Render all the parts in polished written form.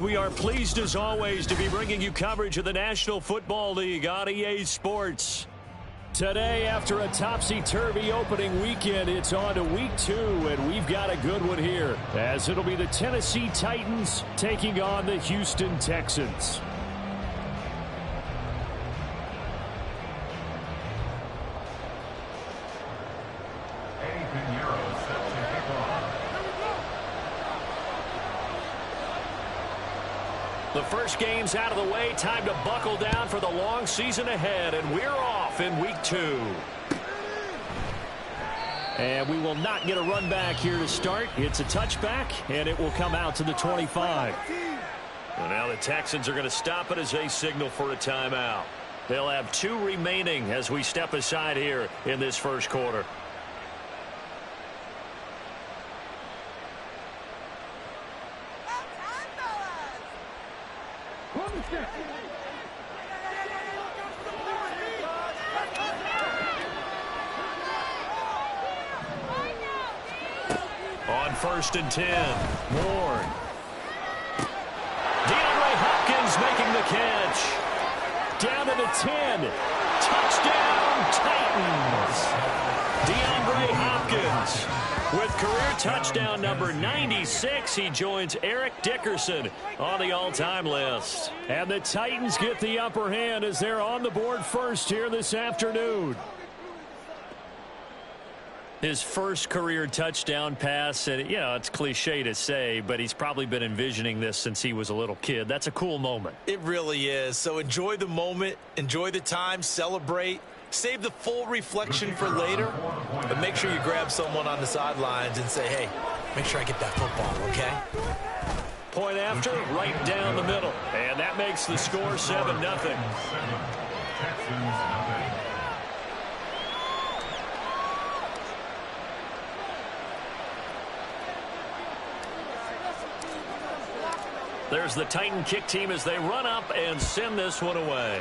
We are pleased as always to be bringing you coverage of the National Football League on EA Sports. Today, after a topsy-turvy opening weekend, it's on to week 2, and we've got a good one here, as it'll be the Tennessee Titans taking on the Houston Texans. The first game's out of the way. Time to buckle down for the long season ahead, and we're off in week 2. And we will not get a run back here to start. It's a touchback, and it will come out to the 25. And now the Texans are going to stop it as they signal for a timeout. They'll have 2 remaining as we step aside here in this first quarter. On 1st and 10, Ward. DeAndre Hopkins making the catch. Down to the 10. Touchdown, Titans. DeAndre Hopkins with career touchdown number 96. He joins Eric Dickerson on the all-time list. And the Titans get the upper hand as they're on the board first here this afternoon. His first career touchdown pass, and it's cliche to say, but he's probably been envisioning this since he was a little kid. That's a cool moment. It really is. So enjoy the moment, enjoy the time, celebrate, save the full reflection for later, but make sure you grab someone on the sidelines and say, hey, make sure I get that football, okay? Point after, right down the middle, and that makes the score 7-0. There's the Titan kick team as they run up and send this one away.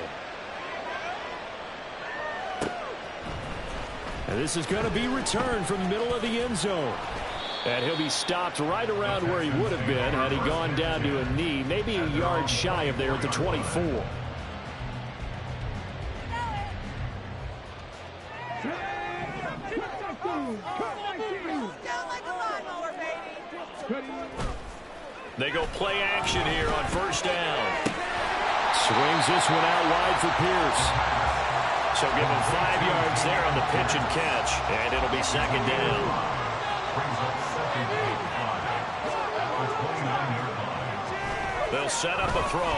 And this is going to be returned from the middle of the end zone. And he'll be stopped right around where he would have been had he gone down to a knee, maybe a yard shy of there at the 24. They go play action here on 1st down. Swings this one out wide for Pierce. So give him 5 yards there on the pitch and catch, and it'll be 2nd down. They'll set up a throw.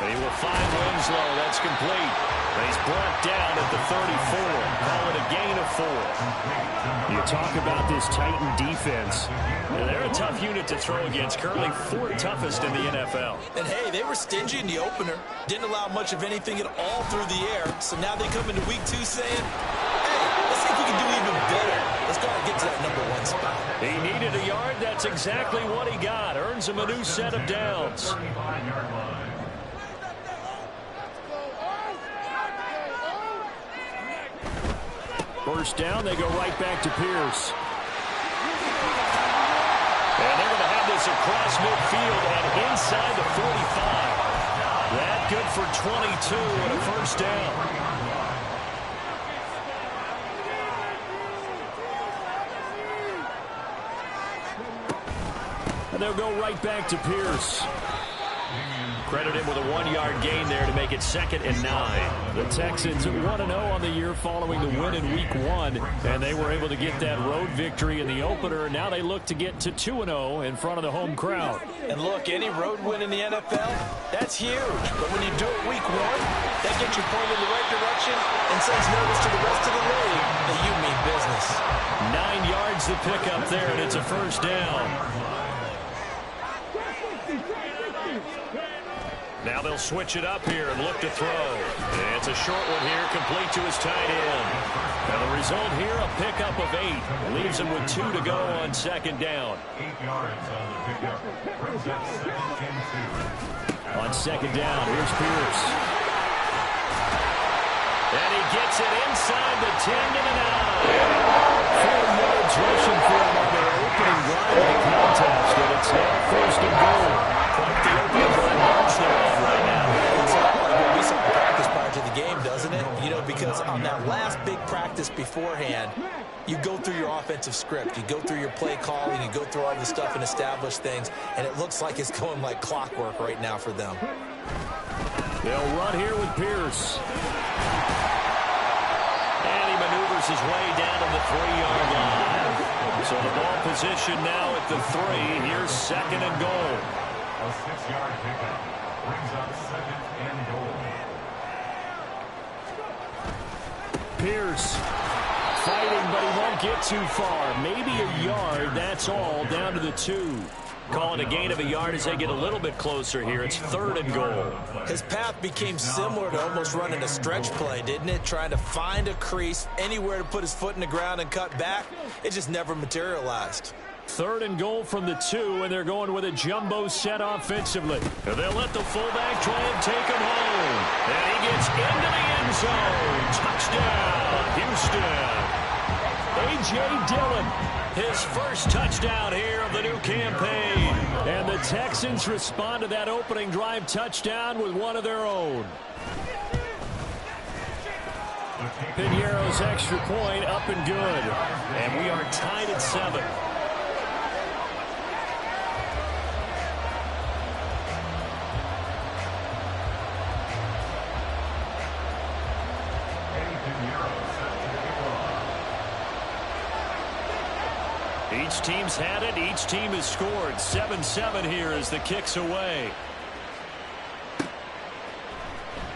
He will find Winslow. That's complete. And he's brought down at the 34. Call it a gain of 4. You talk about this Titan defense. They're a tough unit to throw against. Currently 4th toughest in the NFL. And, hey, they were stingy in the opener. Didn't allow much of anything at all through the air. So now they come into week 2 saying, hey, let's see if we can do even better. Let's go and get to that number 1 spot. He needed a yard. That's exactly what he got. Earns him a new set of downs. First down, they go right back to Pierce. And they're going to have this across midfield and inside the 45. That good for 22 and a 1st down. And they'll go right back to Pierce. Credit him with a 1-yard gain there to make it 2nd and 9. The Texans 1-0 on the year following the win in week 1, and they were able to get that road victory in the opener. Now they look to get to 2-0 in front of the home crowd. And look, any road win in the NFL, that's huge. But when you do it week 1, that gets you pointed in the right direction and sends notice to the rest of the league that you mean business. 9 yards to pick up there, and it's a 1st down. Now they'll switch it up here and look to throw. And it's a short one here, complete to his tight end. And the result here, a pickup of 8. Leaves him with 2 to go on 2nd down. 8 yards on the pickup. Brings up 2nd and 2. On 2nd down, here's Pierce. And he gets it inside the 10 to the 9. 4 yards rushing for him on their opening drive of the contest. And it's now 1st and goal. The practice beforehand, you go through your offensive script. You go through your play calling. You go through all the stuff and establish things. And it looks like it's going like clockwork right now for them. They'll run here with Pierce. And he maneuvers his way down to the 3-yard line. So the ball position now at the 3. Here's 2nd and goal. A 6-yard pickup brings up 2nd and goal. Pierce fighting, but he won't get too far. Maybe a yard, that's all, down to the 2. Calling a gain of a yard as they get a little bit closer here. It's 3rd and goal. His path became similar to almost running a stretch play, didn't it? Trying to find a crease, anywhere to put his foot in the ground and cut back. It just never materialized. 3rd and goal from the 2, and they're going with a jumbo set offensively. And they'll let the fullback try and take him home. And he gets into the end zone. Touchdown, Houston. A.J. Dillon, his first touchdown here of the new campaign. And the Texans respond to that opening drive touchdown with one of their own. Pinheiro's extra point up and good. And we are tied at 7. Each team's had it. Each team has scored. 7-7 here as the kick's away.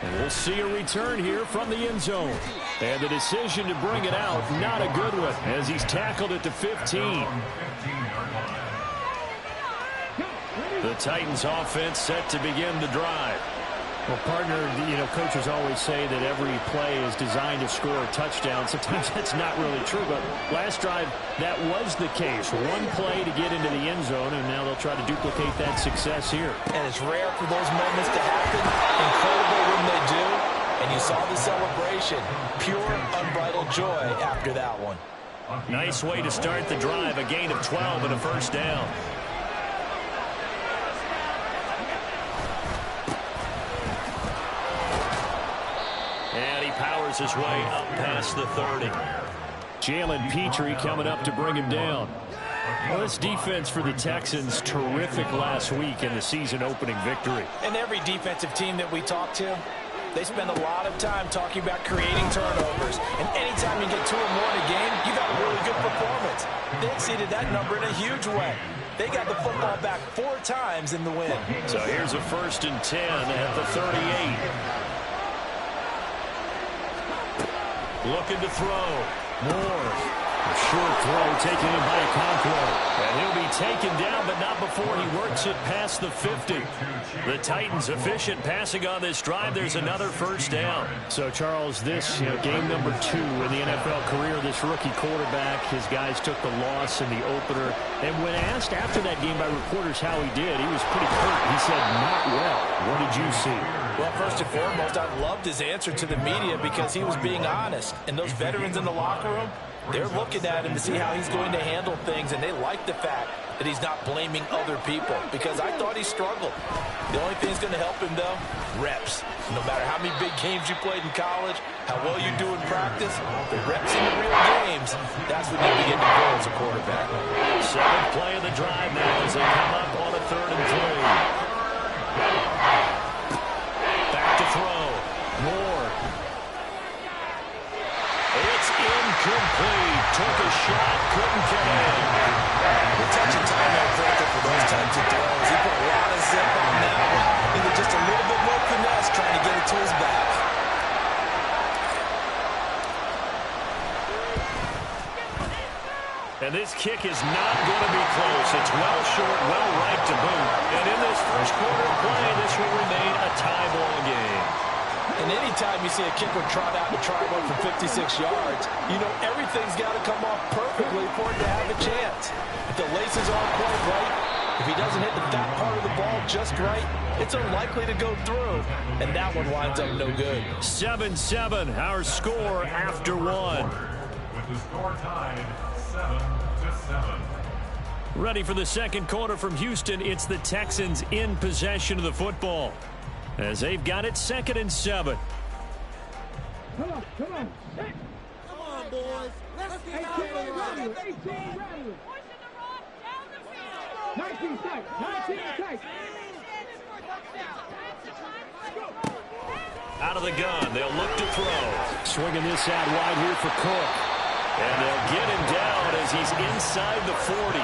And we'll see a return here from the end zone. And the decision to bring it out, not a good one, as he's tackled at the 15. The Titans offense set to begin the drive. Well, partner, coaches always say that every play is designed to score a touchdown. Sometimes that's not really true, but last drive, that was the case. One play to get into the end zone, and now they'll try to duplicate that success here. And it's rare for those moments to happen. Incredible when they do. And you saw the celebration. Pure, unbridled joy after that one. Nice way to start the drive. A gain of 12 and a first down. And he powers his way up past the 30. Jalen Petrie coming up to bring him down. Well, this defense for the Texans, terrific last week in the season-opening victory. And every defensive team that we talk to, they spend a lot of time talking about creating turnovers. And anytime you get 2 or more in a game, you got a really good performance. They exceeded that number in a huge way. They got the football back 4 times in the win. So here's a 1st and 10 at the 38. Looking to throw. Moore. A short throw taken in by Okonkwo. And he'll be taken down, but not before he works it past the 50. The Titans efficient passing on this drive. There's another first down. So, Charles, this game number 2 in the NFL career, this rookie quarterback, his guys took the loss in the opener. And when asked after that game by reporters how he did, he was pretty hurt. He said, not well. What did you see? Well, first and foremost, I loved his answer to the media because he was being honest. And those veterans in the locker room, they're looking at him to see how he's going to handle things, and they like the fact that he's not blaming other people because I thought he struggled. The only thing that's going to help him, though, reps. No matter how many big games you played in college, how well you do in practice, the reps in the real games, that's when you begin to grow as a quarterback. 7th play of the drive now as they come up on a 3rd and 3. Back to throw. Moore. It's incomplete. Took a shot, couldn't get in. The touch and time are critical for those types of throws. He put a lot of zip on that one. Needed just a little bit more finesse trying to get it to his back. And this kick is not going to be close. It's well short, well right to boot. And in this first quarter of play, this will remain a tie ball game. And anytime you see a kicker trot out and try one for 56 yards, you know everything's got to come off perfectly for it to have a chance. If the laces aren't quite right, if he doesn't hit the fat part of the ball just right, it's unlikely to go through. And that one winds up no good. 7-7, our score after 1. With the score tied 7-7. Ready for the second quarter from Houston. It's the Texans in possession of the football, as they've got it 2nd and 7. Come on, boys. Out of the gun, they'll look to throw. Swinging this out wide here for Cook. And they'll get him down as he's inside the 40.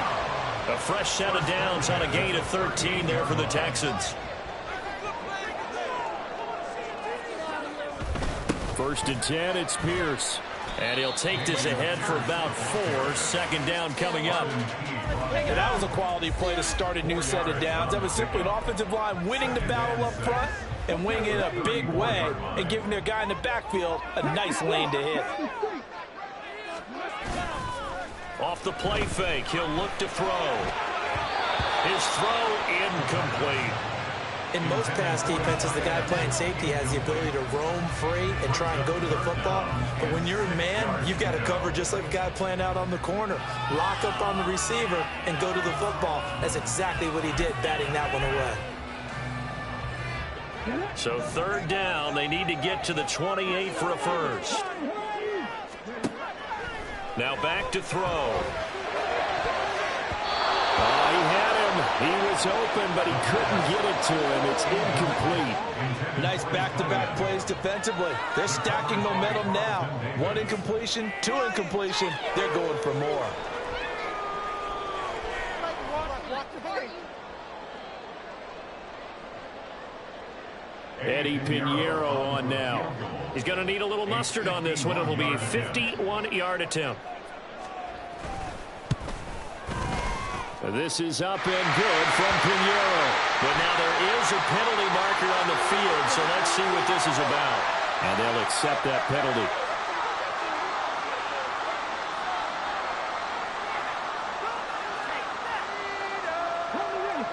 A fresh set of downs on a gain of 13 there for the Texans. First and 10, it's Pierce. And he'll take this ahead for about 4. Second down coming up. And that was a quality play to start a new set of downs. That was simply an offensive line winning the battle up front and winning it in a big way and giving their guy in the backfield a nice lane to hit. Off the play fake, he'll look to throw. His throw incomplete. In most pass defenses, the guy playing safety has the ability to roam free and try and go to the football. But when you're a man, you've got to cover just like a guy playing out on the corner. Lock up on the receiver and go to the football. That's exactly what he did, batting that one away. So third down, they need to get to the 28 for a first. Now back to throw. He had him. He was open, but he couldn't get it to him. It's incomplete. Nice back-to-back plays defensively. They're stacking momentum now. 1 incompletion, 2 incompletion. They're going for more. Eddie Pinheiro on now. He's going to need a little mustard on this one. It'll be a 51-yard attempt. This is up and good from Pinheiro. But now there is a penalty marker on the field, so let's see what this is about. And they'll accept that penalty.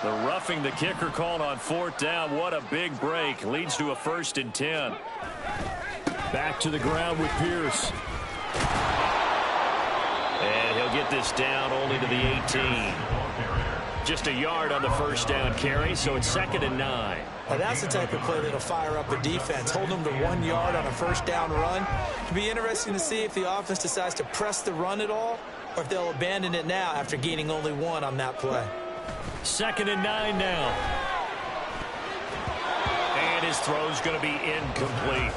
The roughing the kicker called on fourth down. What a big break. Leads to a first and 10. Back to the ground with Pierce. And he'll get this down only to the 18. Just a yard on the first down carry, so it's 2nd and 9. Now that's the type of play that'll fire up a defense. Hold them to 1 yard on a first down run. It'll be interesting to see if the offense decides to press the run at all or if they'll abandon it now after gaining only 1 on that play. 2nd and 9 now. And his throw's going to be incomplete.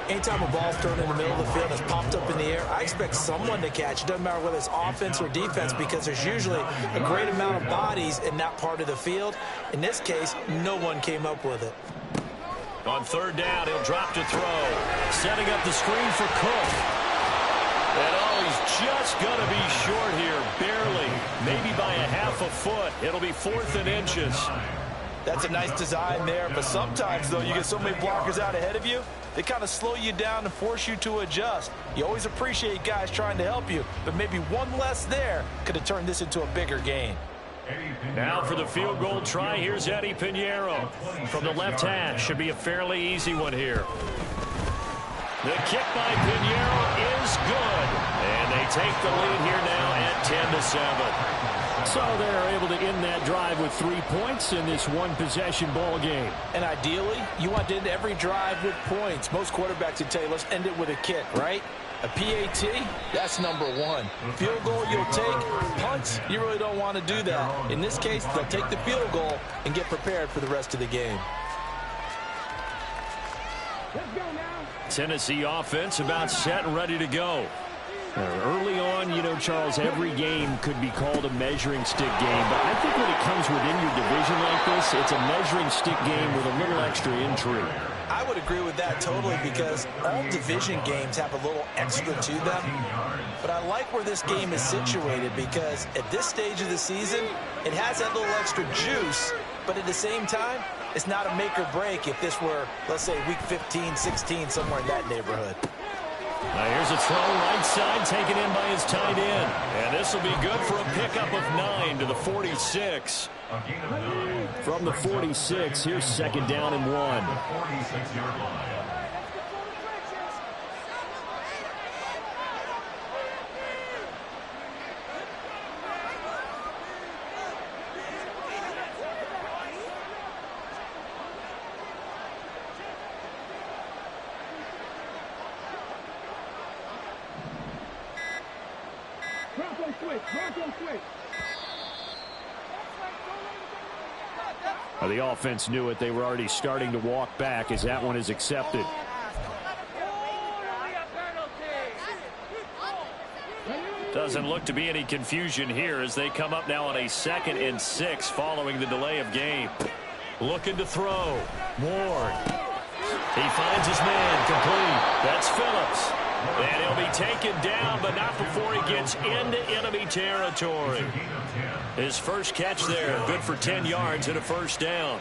Anytime a ball's thrown in the middle of the field and it's popped up in the air, I expect someone to catch. It doesn't matter whether it's offense or defense because there's usually a great amount of bodies in that part of the field. In this case, no one came up with it. On third down, he'll drop to throw. Setting up the screen for Cook. And he's just going to be short here, barely. Maybe by a half a foot. It'll be 4th and inches. That's a nice design there, but sometimes, though, you get so many blockers out ahead of you, they kind of slow you down and force you to adjust. You always appreciate guys trying to help you, but maybe one less there could have turned this into a bigger gain. Now for the field goal try, here's Eddie Pinheiro. From the left hash, should be a fairly easy one here. The kick by Pinheiro is good. And they take the lead here now at 10-7. So they're able to end that drive with 3 points in this one-possession ball game. And ideally, you want to end every drive with points. Most quarterbacks would tell you, let's end it with a kick, right? A PAT, that's number 1. Field goal you'll take. Punts, you really don't want to do that. In this case, they'll take the field goal and get prepared for the rest of the game. Tennessee offense about set and ready to go. Early on, you know, Charles, every game could be called a measuring stick game. But I think when it comes within your division like this, it's a measuring stick game with a little extra intrigue. I would agree with that totally because all division games have a little extra to them. But I like where this game is situated because at this stage of the season, it has that little extra juice. But at the same time, it's not a make or break if this were, let's say, week 15, 16, somewhere in that neighborhood. Now here's a throw right side taken in by his tight end. And this will be good for a pickup of 9 to the 46. From the 46, here's 2nd down and 1. 46-yard line. The offense knew it. They were already starting to walk back as that one is accepted. Doesn't look to be any confusion here as they come up now on a 2nd and 6 following the delay of game. Looking to throw. Ward. He finds his man complete. That's Phillips. And he'll be taken down, but not before he gets into enemy territory. His first catch there, good for 10 yards and a first down.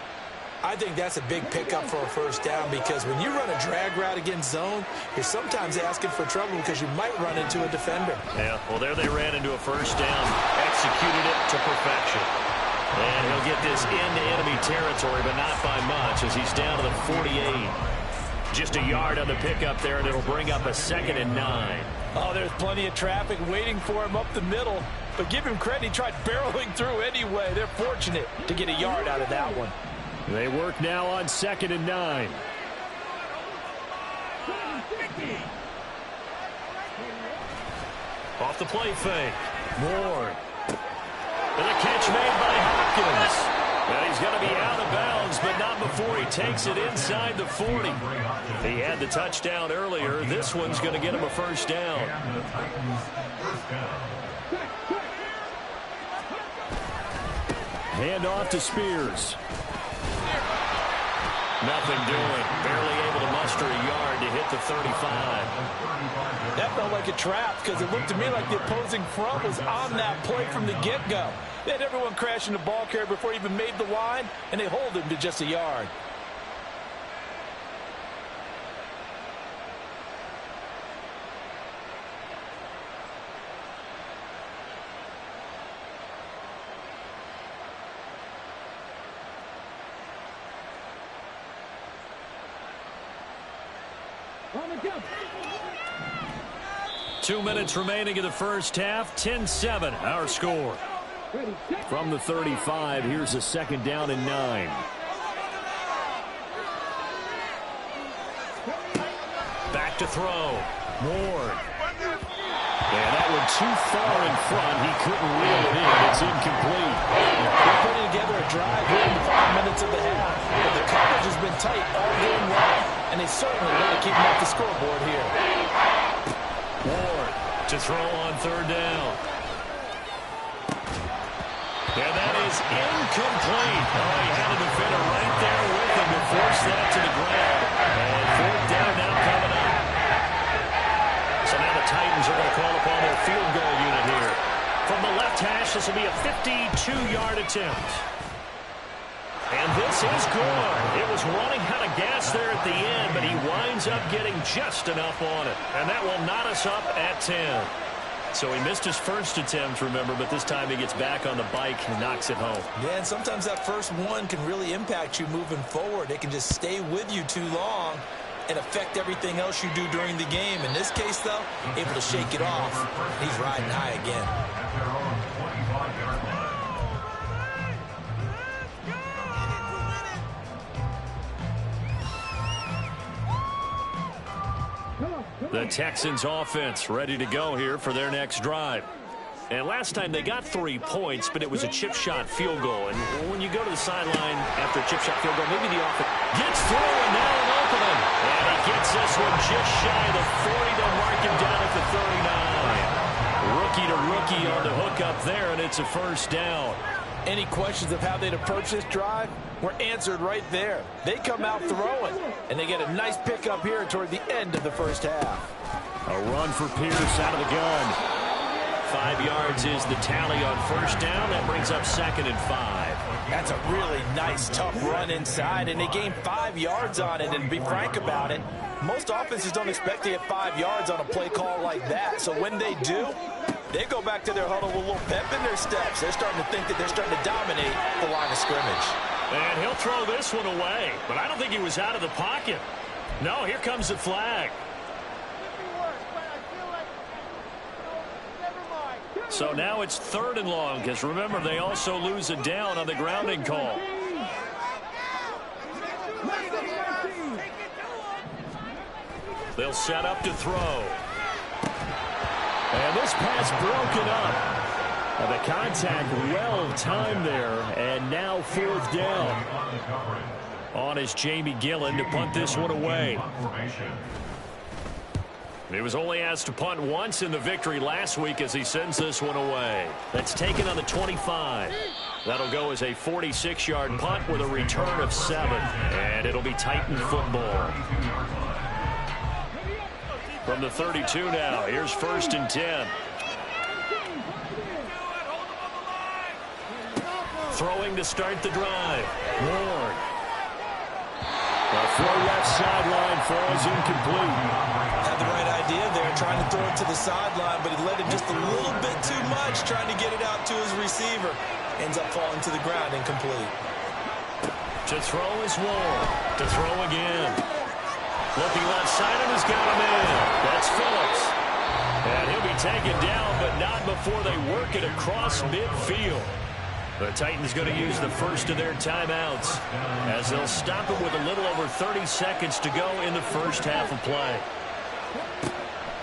I think that's a big pickup for a first down because when you run a drag route against zone, you're sometimes asking for trouble because you might run into a defender. Yeah, well, there they ran into a first down, executed it to perfection. And he'll get this into enemy territory, but not by much as he's down to the 48. Just a yard on the pickup there, and it'll bring up a 2nd and 9. Oh, there's plenty of traffic waiting for him up the middle. But give him credit, he tried barreling through anyway. They're fortunate to get a yard out of that one. They work now on 2nd and 9. Off the play fake. Ward. And a catch made by Hopkins. And he's going to be out of bounds, but not before he takes it inside the 40. He had the touchdown earlier. This one's going to get him a first down. Hand off to Spears. Nothing doing. Barely able to muster a yard to hit the 35. That felt like a trap because it looked to me like the opposing front was on that play from the get-go. They had everyone crashing the ball carrier before he even made the line, and they hold him to just a yard. Two minutes remaining in the first half. 10-7, our score. From the 35, here's a 2nd down and 9. Back to throw. Ward. And that one too far in front. He couldn't reel it in. It's incomplete. They're putting together a drive here in the 5 minutes of the half. But the coverage has been tight all game long, and they certainly want to keep him off the scoreboard here. Ward to throw on 3rd down. And that is incomplete. Oh, he had a defender right there with him to force that to the ground. And 4th down now coming up. So now the Titans are going to call upon their field goal unit here. From the left hash, this will be a 52-yard attempt. And this is good. It was running out of gas there at the end, but he winds up getting just enough on it. And that will knot us up at 10. So he missed his first attempt, remember, but this time he gets back on the bike and knocks it home. Yeah, and sometimes that first one can really impact you moving forward. It can just stay with you too long and affect everything else you do during the game. In this case, though, able to shake it off. He's riding high again. The Texans offense ready to go here for their next drive. And last time they got 3 points, but it was a chip shot field goal. And when you go to the sideline after a chip shot field goal, maybe the offense gets through and now an opening. And he gets this one just shy of the 40. They'll mark him down at the 39. Rookie to rookie on the hook up there, and it's a first down. Any questions of how they'd approach this drive were answered right there. They come out throwing, and they get a nice pickup here toward the end of the first half. A run for Pierce out of the gun. 5 yards is the tally on first down. That brings up 2nd and 5. That's a really nice, tough run inside, and they gained 5 yards on it. And to be frank about it, most offenses don't expect to get 5 yards on a play call like that. So when they do, they go back to their huddle with a little pep in their steps. They're starting to think that they're starting to dominate the line of scrimmage. And he'll throw this one away, but I don't think he was out of the pocket. No, here comes the flag. So now it's 3rd and long, because remember, they also lose a down on the grounding call. They'll set up to throw. And this pass broken up. The contact well timed there, and now fourth down. On is Jamie Gillen to punt this one away. He was only asked to punt once in the victory last week as he sends this one away. That's taken on the 25. That'll go as a 46-yard punt with a return of 7. And it'll be Titan football. From the 32 now, here's 1st and 10. Throwing to start the drive. Ward. The throw left sideline falls incomplete. Had the right idea there, trying to throw it to the sideline, but he led him just a little bit too much, trying to get it out to his receiver. Ends up falling to the ground, incomplete. To throw is Ward. To throw again. Looking left side and has got him in. That's Phillips. And he'll be taken down, but not before they work it across midfield. The Titans going to use the first of their timeouts as they'll stop it with a little over 30 seconds to go in the first half of play.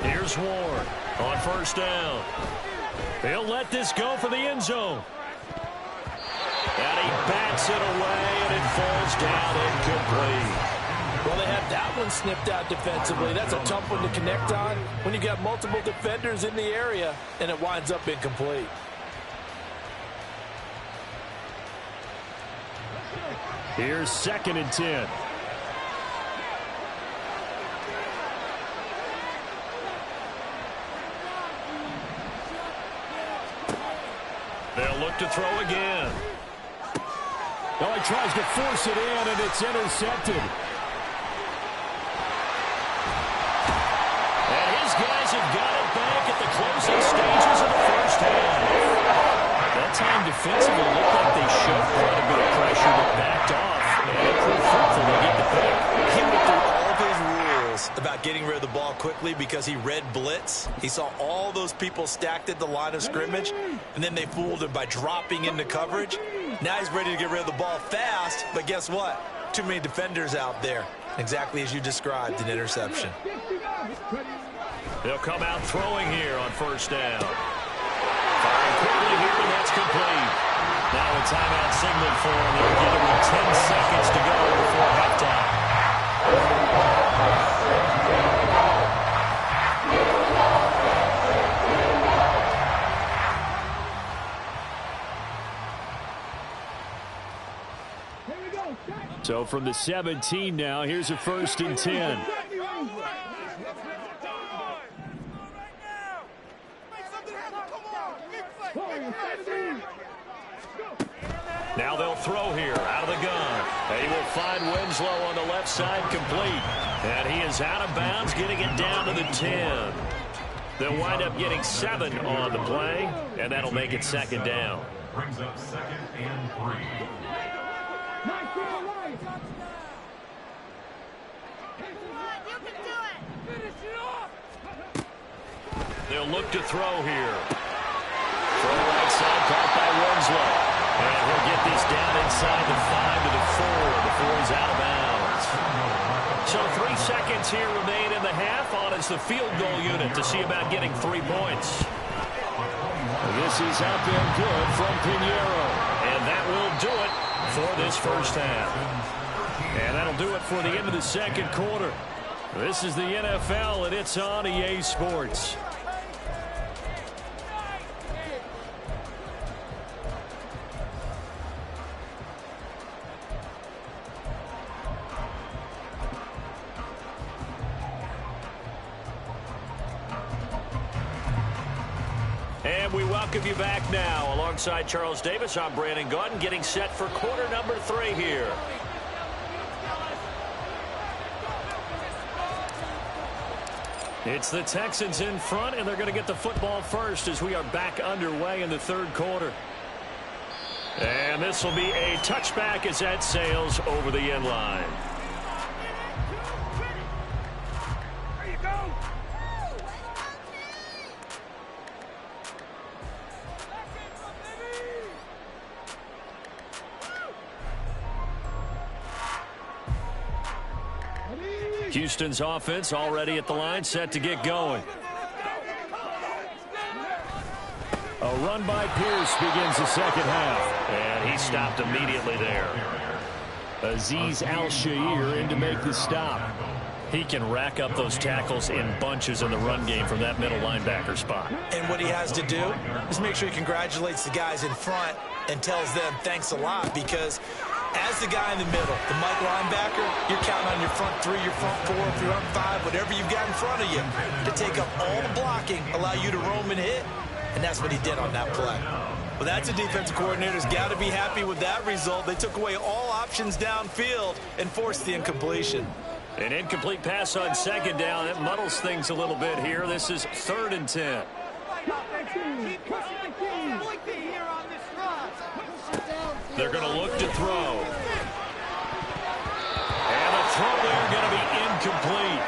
Here's Ward on 1st down. He'll let this go for the end zone. And he bats it away, and it falls down incomplete. Well, they have that one snipped out defensively. That's a tough one to connect on when you've got multiple defenders in the area, and it winds up incomplete. Here's 2nd and 10. They'll look to throw again. Oh, he tries to force it in, and it's intercepted. And his guys have got it back at the closing stages of the first half. That time defensively looked like they showed quite a bit of pressure, but backed off and proved fruitful to get the pick. He went through all of his rules about getting rid of the ball quickly because he read blitz. He saw all those people stacked at the line of scrimmage, and then they fooled him by dropping into coverage. Now he's ready to get rid of the ball fast, but guess what? Too many defenders out there. Exactly as you described, an interception. They'll come out throwing here on 1st down. Firing quickly here, and that's complete. Now a timeout signal for him. They'll get him with 10 seconds to go before halftime. So from the 17 now, here's a 1st and 10. Now they'll throw here out of the gun. They will find Winslow on the left side, complete. And he is out of bounds, getting it down to the 10. They'll wind up getting 7 on the play, and that'll make it 2nd down. Brings up 2nd and 3. They'll look to throw here. Throw right side, caught by Winslow. And he'll get this down inside the 5 to the 4 before he's out of bounds. So 3 seconds here remain in the half. On is the field goal unit to see about getting 3 points. This is out there good from Pinheiro. And that will do it for this first half. And that'll do it for the end of the second quarter. This is the NFL, and it's on EA Sports. And we welcome you back now. Alongside Charles Davis, I'm Brandon Gaudin, getting set for quarter number 3 here. It's the Texans in front, and they're going to get the football first as we are back underway in the third quarter. And this will be a touchback as that sails over the end line. Houston's offense already at the line, set to get going. A A run by Pierce begins the second half. And he stopped immediately there. Azeez Al-Shaair in to make the stop. He can rack up those tackles in bunches in the run game from that middle linebacker spot. And what he has to do is make sure he congratulates the guys in front and tells them thanks a lot, because as the guy in the middle, the Mike linebacker, you're counting on your front three, your front four, your front five, whatever you've got in front of you to take up all the blocking, allow you to roam and hit, and that's what he did on that play. Well, that's a defensive coordinator's got to be happy with that result. They took away all options downfield and forced the incompletion. An incomplete pass on second down. It muddles things a little bit here. This is 3rd and 10. They're going to look to throw. And the throw there going to be incomplete.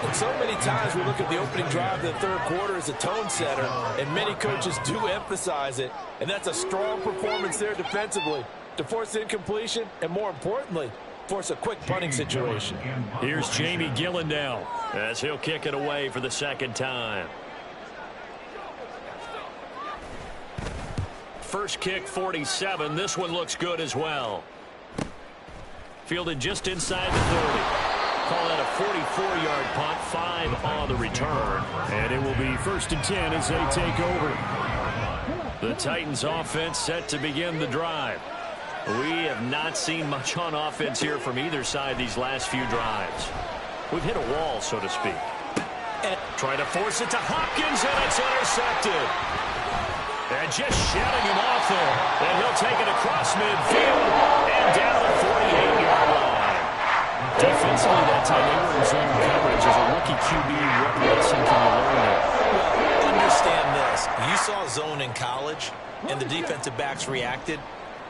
And so many times we look at the opening drive of the third quarter as a tone setter, and many coaches do emphasize it. And that's a strong performance there defensively to force incompletion and, more importantly, force a quick punting situation. Here's Jamie Gillen now as he'll kick it away for the second time. First kick, 47. This one looks good as well. Fielded just inside the 30. Call that a 44-yard punt, 5 on the return. And it will be 1st and 10 as they take over. The Titans offense set to begin the drive. We have not seen much on offense here from either side these last few drives. We've hit a wall, so to speak. And try to force it to Hopkins, and it's intercepted. And just shouting him off there. And he'll take it across midfield and down the 48-yard line. Defensively, that time they were in zone coverage. As a rookie QB, what lesson can you learn there? Well, understand this. You saw zone in college, and the defensive backs reacted,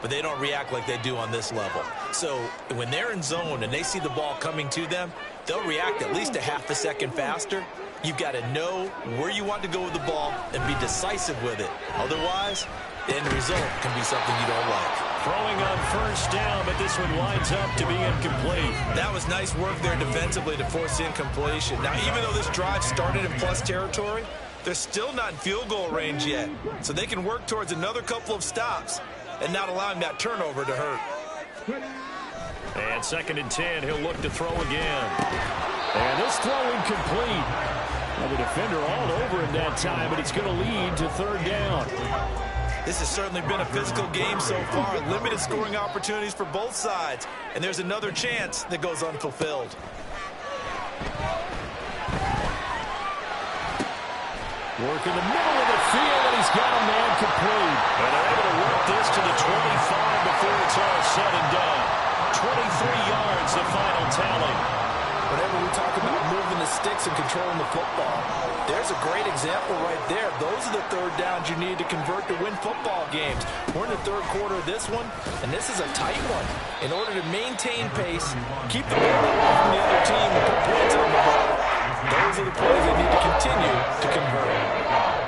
but they don't react like they do on this level. So when they're in zone and they see the ball coming to them, they'll react at least a half a second faster. You've got to know where you want to go with the ball and be decisive with it. Otherwise, the end result can be something you don't like. Throwing on first down, but this one lines up to be incomplete. That was nice work there defensively to force incompletion. Now, even though this drive started in plus territory, they're still not in field goal range yet. So they can work towards another couple of stops and not allowing that turnover to hurt. And 2nd and 10, he'll look to throw again. And this throw incomplete. Well, the defender all over him that time, but it's going to lead to 3rd down. This has certainly been a physical game so far. Limited scoring opportunities for both sides. And there's another chance that goes unfulfilled. Work in the middle of the field, and he's got a man complete. And they're able to work this to the 25 before it's all said and done. 23 yards, the final tally. Whenever we talk about moving the sticks and controlling the football, there's a great example right there. Those are the 3rd downs you need to convert to win football games. We're in the 3rd quarter of this one, and this is a tight one. In order to maintain pace, keep the ball away from the other team, and put points on the board, those are the plays they need to continue to convert.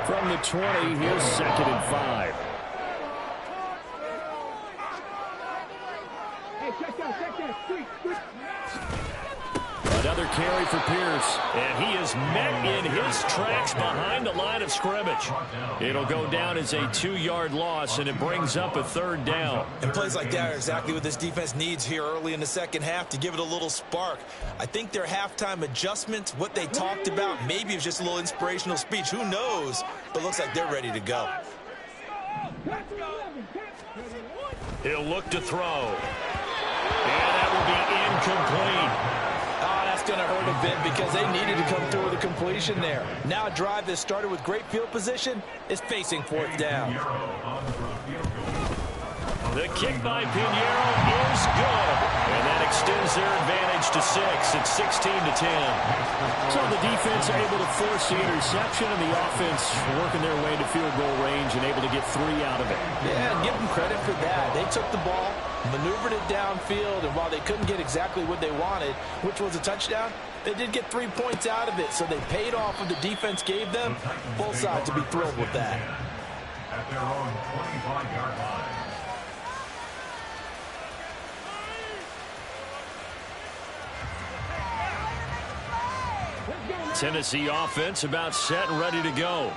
From the 20, here's 2nd and 5. Another carry for Pierce, and he is met in his tracks behind the line of scrimmage. It'll go down as a 2-yard loss, and it brings up a 3rd down. And plays like that are exactly what this defense needs here early in the second half to give it a little spark. I think their halftime adjustments, what they talked about, maybe it was just a little inspirational speech. Who knows? But it looks like they're ready to go. He'll look to throw. And that will be incomplete. Going to hurt a bit because they needed to come through with a completion there. Now a drive that started with great field position is facing 4th down. The kick by Pinheiro is good, and that extends their advantage to 6. It's 16-10. So the defense able to force the interception, and the offense working their way to field goal range and able to get 3 out of it. Yeah, and give them credit for that. They took the ball, maneuvered it downfield, and while they couldn't get exactly what they wanted, which was a touchdown, they did get 3 points out of it, so they paid off what the defense gave them. Both sides to be thrilled with that. At their own 25-yard line. Tennessee offense about set and ready to go.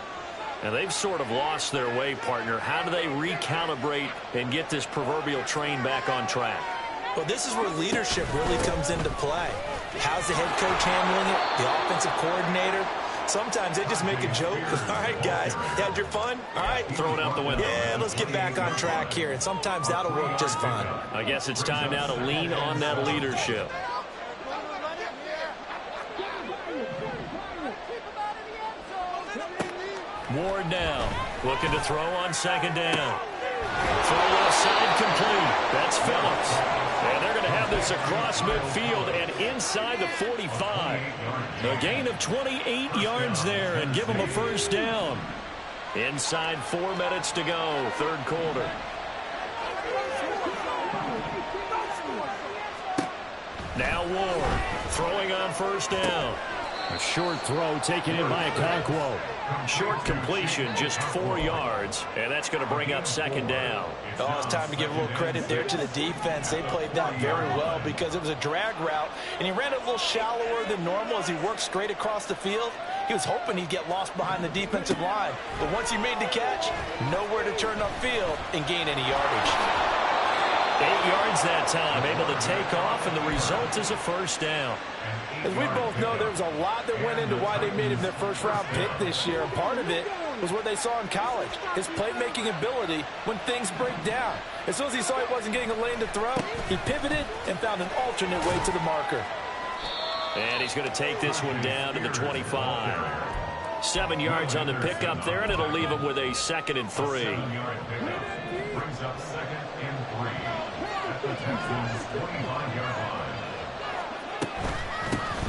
And they've sort of lost their way, partner. How do they recalibrate and get this proverbial train back on track? Well, this is where leadership really comes into play. How's the head coach handling it? The offensive coordinator? Sometimes they just make a joke. All right, guys, you had your fun? All right. Throw it out the window. Yeah, let's get back on track here. And sometimes that'll work just fine. I guess it's time now to lean on that leadership. Ward now, looking to throw on second down. Throw left side complete. That's Phillips. And they're going to have this across midfield and inside the 45. A gain of 28 yards there and give them a first down. Inside 4 minutes to go, third quarter. Now Ward throwing on first down. A short throw taken in by Okonkwo. Short completion, just 4 yards, and that's going to bring up second down. Oh, it's time to give a little credit there to the defense. They played that very well because it was a drag route, and he ran a little shallower than normal as he worked straight across the field. He was hoping he'd get lost behind the defensive line, but once he made the catch, nowhere to turn upfield and gain any yardage. 8 yards that time, able to take off, and the result is a first down. As we both know, there was a lot that went into why they made him their first-round pick this year. And part of it was what they saw in college, his playmaking ability when things break down. As soon as he saw he wasn't getting a lane to throw, he pivoted and found an alternate way to the marker. And he's going to take this one down to the 25. 7 yards on the pickup there, and it'll leave him with a 2nd and 3. Brings up 2nd and 3. At the Texans' 25-yard line.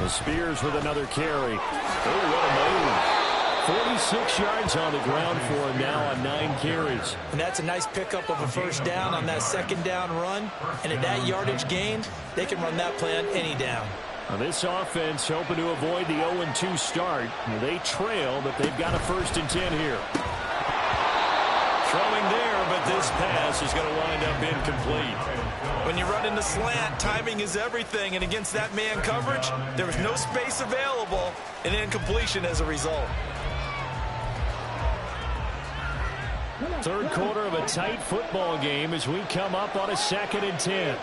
The Spears with another carry. Oh, what a move. 46 yards on the ground for him now on 9 carries. And that's a nice pickup of a first down on that second down run. And at that yardage gained, they can run that play on any down. Now this offense hoping to avoid the 0-2 start. They trail, but they've got a 1st and 10 here. Throwing there, but this pass is going to wind up incomplete. When you run in the slant, timing is everything, and against that man coverage, there was no space available, and incompletion as a result. Third quarter of a tight football game as we come up on a 2nd and 10.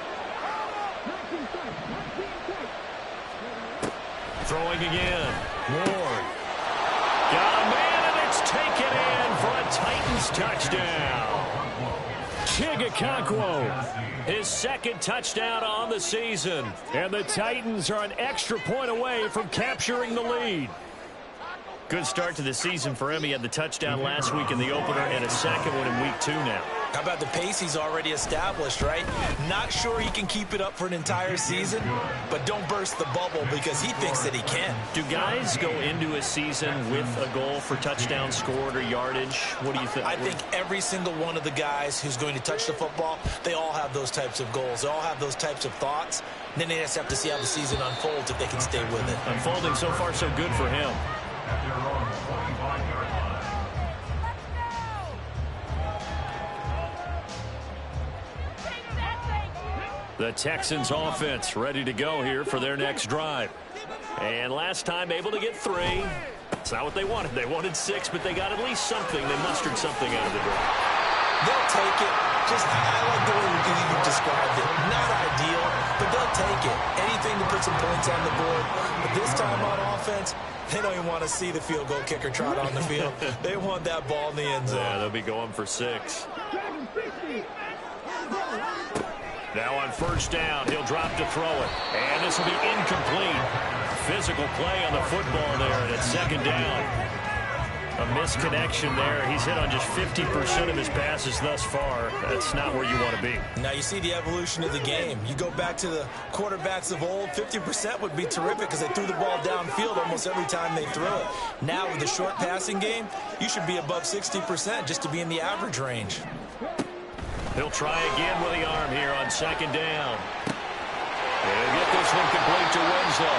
Throwing again. Ward. Got a man, and it's taken in for a Titans touchdown. Chig Okonkwo, his 2nd touchdown on the season. And the Titans are an extra point away from capturing the lead. Good start to the season for him. He had the touchdown last week in the opener and a 2nd one in week 2 now. How about the pace he's already established, right? Not sure he can keep it up for an entire season, but don't burst the bubble because he thinks that he can. Do guys go into a season with a goal for touchdown scored or yardage? What do you think? I think every single one of the guys who's going to touch the football, they all have those types of goals. They all have those types of thoughts. And then they just have to see how the season unfolds if they can stay with it. Unfolding so far so good for him. At their own 25-yard line. The Texans offense ready to go here for their next drive. And last time able to get 3. It's not what they wanted. They wanted 6, but they got at least something. They mustered something out of the drive. They'll take it. I like the way you described it. Not ideal, but they'll take it. Anything to put some points on the board. But this time on offense, they don't even want to see the field goal kicker trot on the field. They want that ball in the end zone. Yeah, they'll be going for 6. Now on first down, he'll drop to throw it. And this will be incomplete. Physical play on the football there, and it's 2nd down. A misconnection there. He's hit on just 50% of his passes thus far. That's not where you want to be. Now you see the evolution of the game. You go back to the quarterbacks of old, 50% would be terrific because they threw the ball downfield almost every time they threw it. Now with the short passing game, you should be above 60% just to be in the average range. He'll try again with the arm here on 2nd down. He'll get this one complete to Winslow.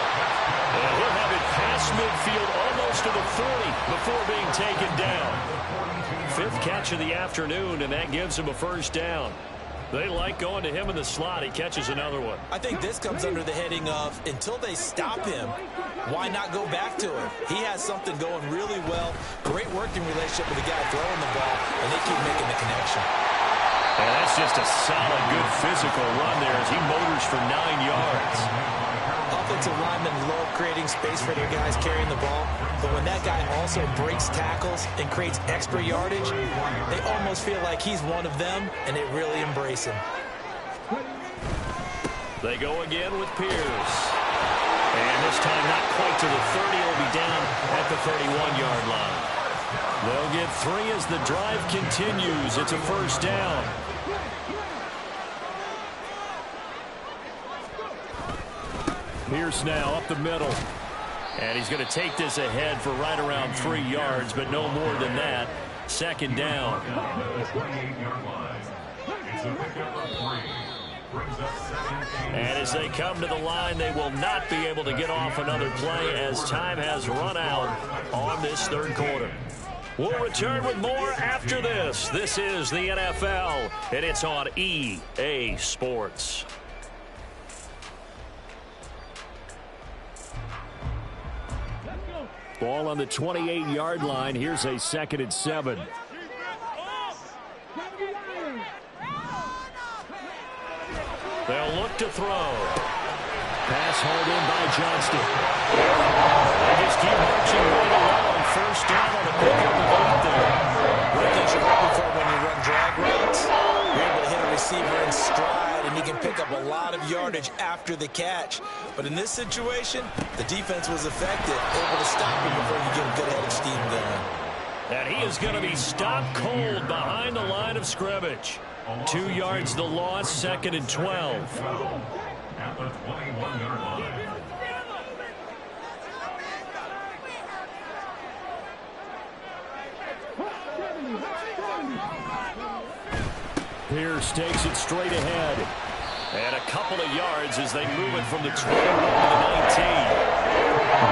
And he'll have it past midfield almost to the 40 before being taken down. 5th catch of the afternoon, and that gives him a first down. They like going to him in the slot. He catches another one. I think this comes under the heading of, until they stop him, why not go back to him? He has something going really well. Great working relationship with the guy throwing the ball, and they keep making the connection. And that's just a solid, good physical run there as he motors for 9 yards. Offensive linemen love creating space for their guys carrying the ball, but when that guy also breaks tackles and creates extra yardage, they almost feel like he's one of them, and they really embrace him. They go again with Pierce. And this time not quite to the 30. He'll be down at the 31-yard line. They'll get 3 as the drive continues. It's a first down. Pierce now up the middle. And he's going to take this ahead for right around 3 yards, but no more than that. Second down. And as they come to the line, they will not be able to get off another play as time has run out on this third quarter. We'll return with more after this. This is the NFL, and it's on EA Sports. Ball on the 28-yard line. Here's a 2nd and 7. They'll look to throw. Pass hauled in by Johnston. They just keep marching right along. First down on the pickup of 8 there. One thing you're hoping for when you run drag routes, you're able to hit a receiver in stride, and he can pick up a lot of yardage after the catch. But in this situation, the defense was effective, able to stop him before you get a good head of steam going. And he is going to be stopped cold behind the line of scrimmage. 2 yards the loss, 2nd and 12. At the 21-yard line. Pierce takes it straight ahead. And a couple of yards as they move it from the 21 to the 19.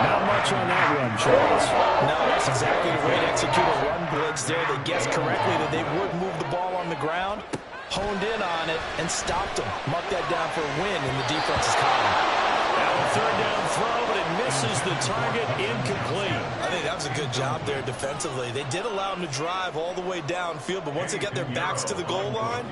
Not much on that run, Charles. No, that's exactly the way to execute a run blitz there. They guessed correctly that they would move the ball on the ground, honed in on it, and stopped them. Mark that down for a win in the defense's column. Now a third down throw, but it misses the target, incomplete. I think that was a good job there defensively. They did allow him to drive all the way downfield, but once they got their backs to the goal line,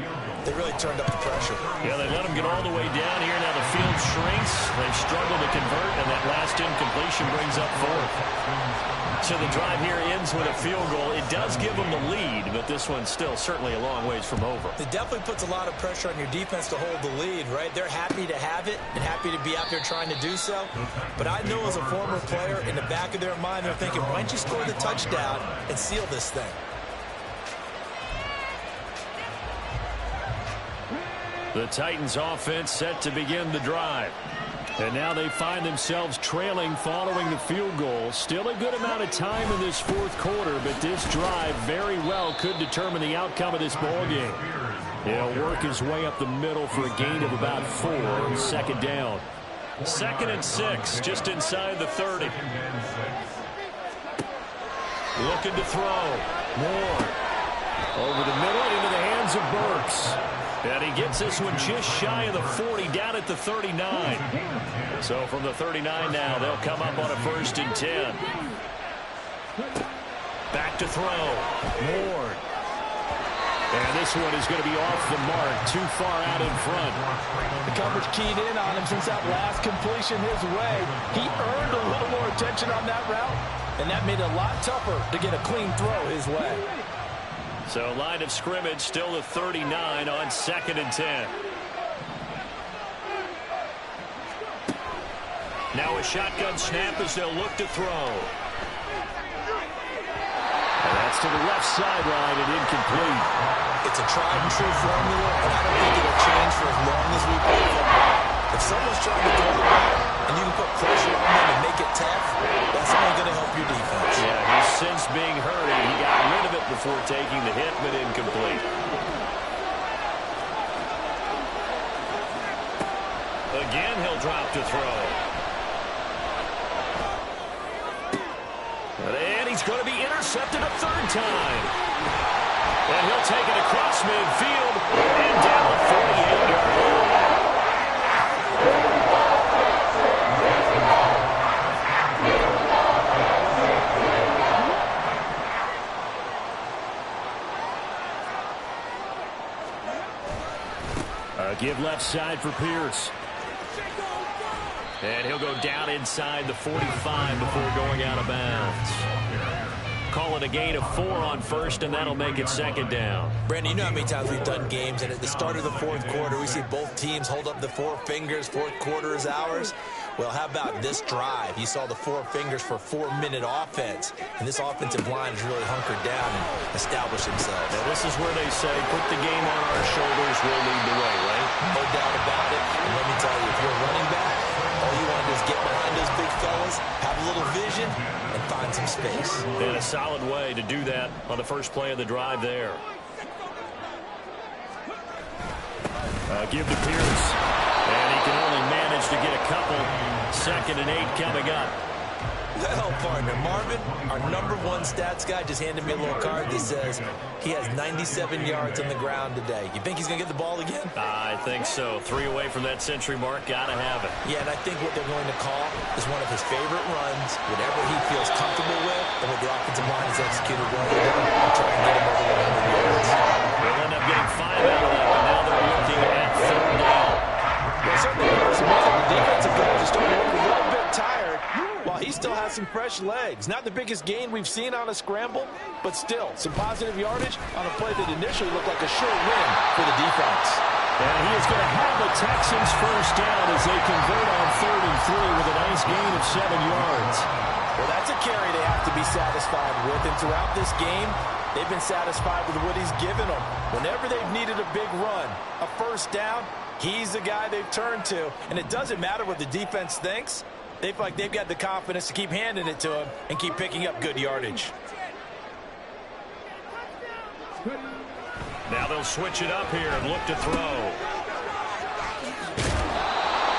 they really turned up the pressure. Yeah, they let him get all the way down here. Now the field shrinks. They struggle to convert, and that last incompletion brings up 4th. So the drive here ends with a field goal. It does give them the lead, but this one's still certainly a long ways from over. It definitely puts a lot of pressure on your defense to hold the lead, right? They're happy to have it and happy to be out there trying to do so. But I know as a former player, in the back of their mind, they're thinking, why don't you score the touchdown and seal this thing? The Titans offense set to begin the drive. And now they find themselves trailing following the field goal. Still a good amount of time in this 4th quarter, but this drive very well could determine the outcome of this ball game. He'll work his way up the middle for a gain of about 4 on 2nd down. 2nd and 6, just inside the 30. Looking to throw. Moore. Over the middle and into the hands of Burks. And he gets this one just shy of the 40, down at the 39. So from the 39 now, they'll come up on a 1st and 10. Back to throw. Moore. And this one is going to be off the mark, too far out in front. The coverage keyed in on him since that last completion his way. He earned a little more attention on that route, and that made it a lot tougher to get a clean throw his way. So line of scrimmage still the 39 on 2nd and 10. Now a shotgun snap as they'll look to throw. And that's to the left sideline and incomplete. It's a tried and true formula, and I don't think it'll change for as long as we play football. If someone's trying to throw the ball and you can put pressure on them and make it tough, that's only going to help your defense. Yeah, he's since being hurted. He got rid of it before taking the hit, but incomplete. Again, he'll drop to throw. And he's going to be intercepted a 3rd time. And he'll take it across midfield and down the 48-yard line. Give left side for Pierce. And he'll go down inside the 45 before going out of bounds. Call it a gain of 4 on first, and that'll make it second down. Brandon, you know how many times we've done games, and at the start of the fourth quarter, we see both teams hold up the 4 fingers, fourth quarter is ours. Well, how about this drive? You saw the 4 fingers for 4-minute offense, and this offensive line has really hunkered down and established themselves. Now, this is where they say, put the game on our shoulders, we'll lead the way, right? No doubt about it. And let me tell you, if you're a running back, all you want to do is get behind those big fellas, have a little vision, and find some space. And a solid way to do that on the first play of the drive there. Give to Pierce. And he can only manage to get a couple. 2nd and 8 coming up. Well, partner, Marvin, our #1 stats guy, just handed me a little card that says he has 97 yards on the ground today. You think he's going to get the ball again? I think so. 3 away from that century mark. Got to have it. Yeah, and I think what they're going to call is one of his favorite runs, whatever he feels comfortable with, and what the offensive line has executed well with him, and try and get him over the 100 yards. They'll end up getting 5 out of that, but now they're looking at 3rd down. Well, certainly the defensive guys are starting to look a little bit tired while he still has some fresh legs. Not the biggest gain we've seen on a scramble, but still some positive yardage on a play that initially looked like a sure win for the defense. And he is going to have the Texans first down as they convert on 3rd and 3 with a nice gain of 7 yards. Well, that's a carry they have to be satisfied with, and throughout this game, they've been satisfied with what he's given them. Whenever they've needed a big run, a first down, he's the guy they've turned to. And it doesn't matter what the defense thinks. They feel like they've got the confidence to keep handing it to him and keep picking up good yardage. Now they'll switch it up here and look to throw.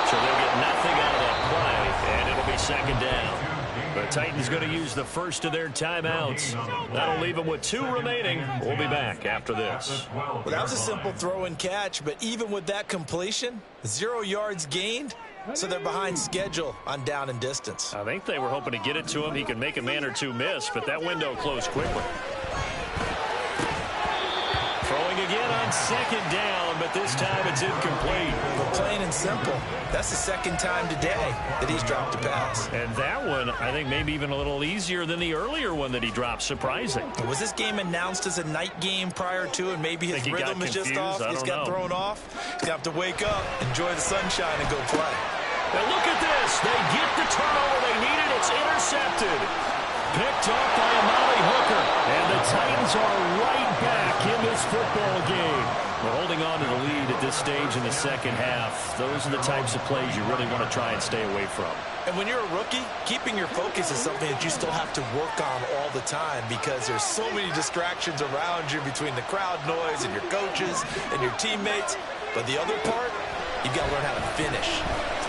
So they'll get nothing out of that play, and it'll be 2nd down. The Titans going to use the first of their timeouts. That'll leave them with 2 remaining. We'll be back after this. Well, that was a simple throw and catch, but even with that completion, 0 yards gained, so they're behind schedule on down and distance. I think they were hoping to get it to him. He could make a man or 2 miss, but that window closed quickly. Throwing again on 2nd down, but this time it's incomplete. But plain and simple, that's the 2nd time today that he's dropped a pass. And that one, I think, maybe even a little easier than the earlier one that he dropped. Surprising. Was this game announced as a night game prior to, and maybe his rhythm is just off? He's got thrown off. He's going to have to wake up, enjoy the sunshine, and go play. Now look at this. They get the turnover they needed. It's intercepted. Picked off by Amari Hooker. And the Titans are right back in this football game. We're holding on to the lead at this stage in the second half. Those are the types of plays you really want to try and stay away from. And when you're a rookie, keeping your focus is something that you still have to work on all the time because there's so many distractions around you between the crowd noise and your coaches and your teammates. But the other part, you've got to learn how to finish.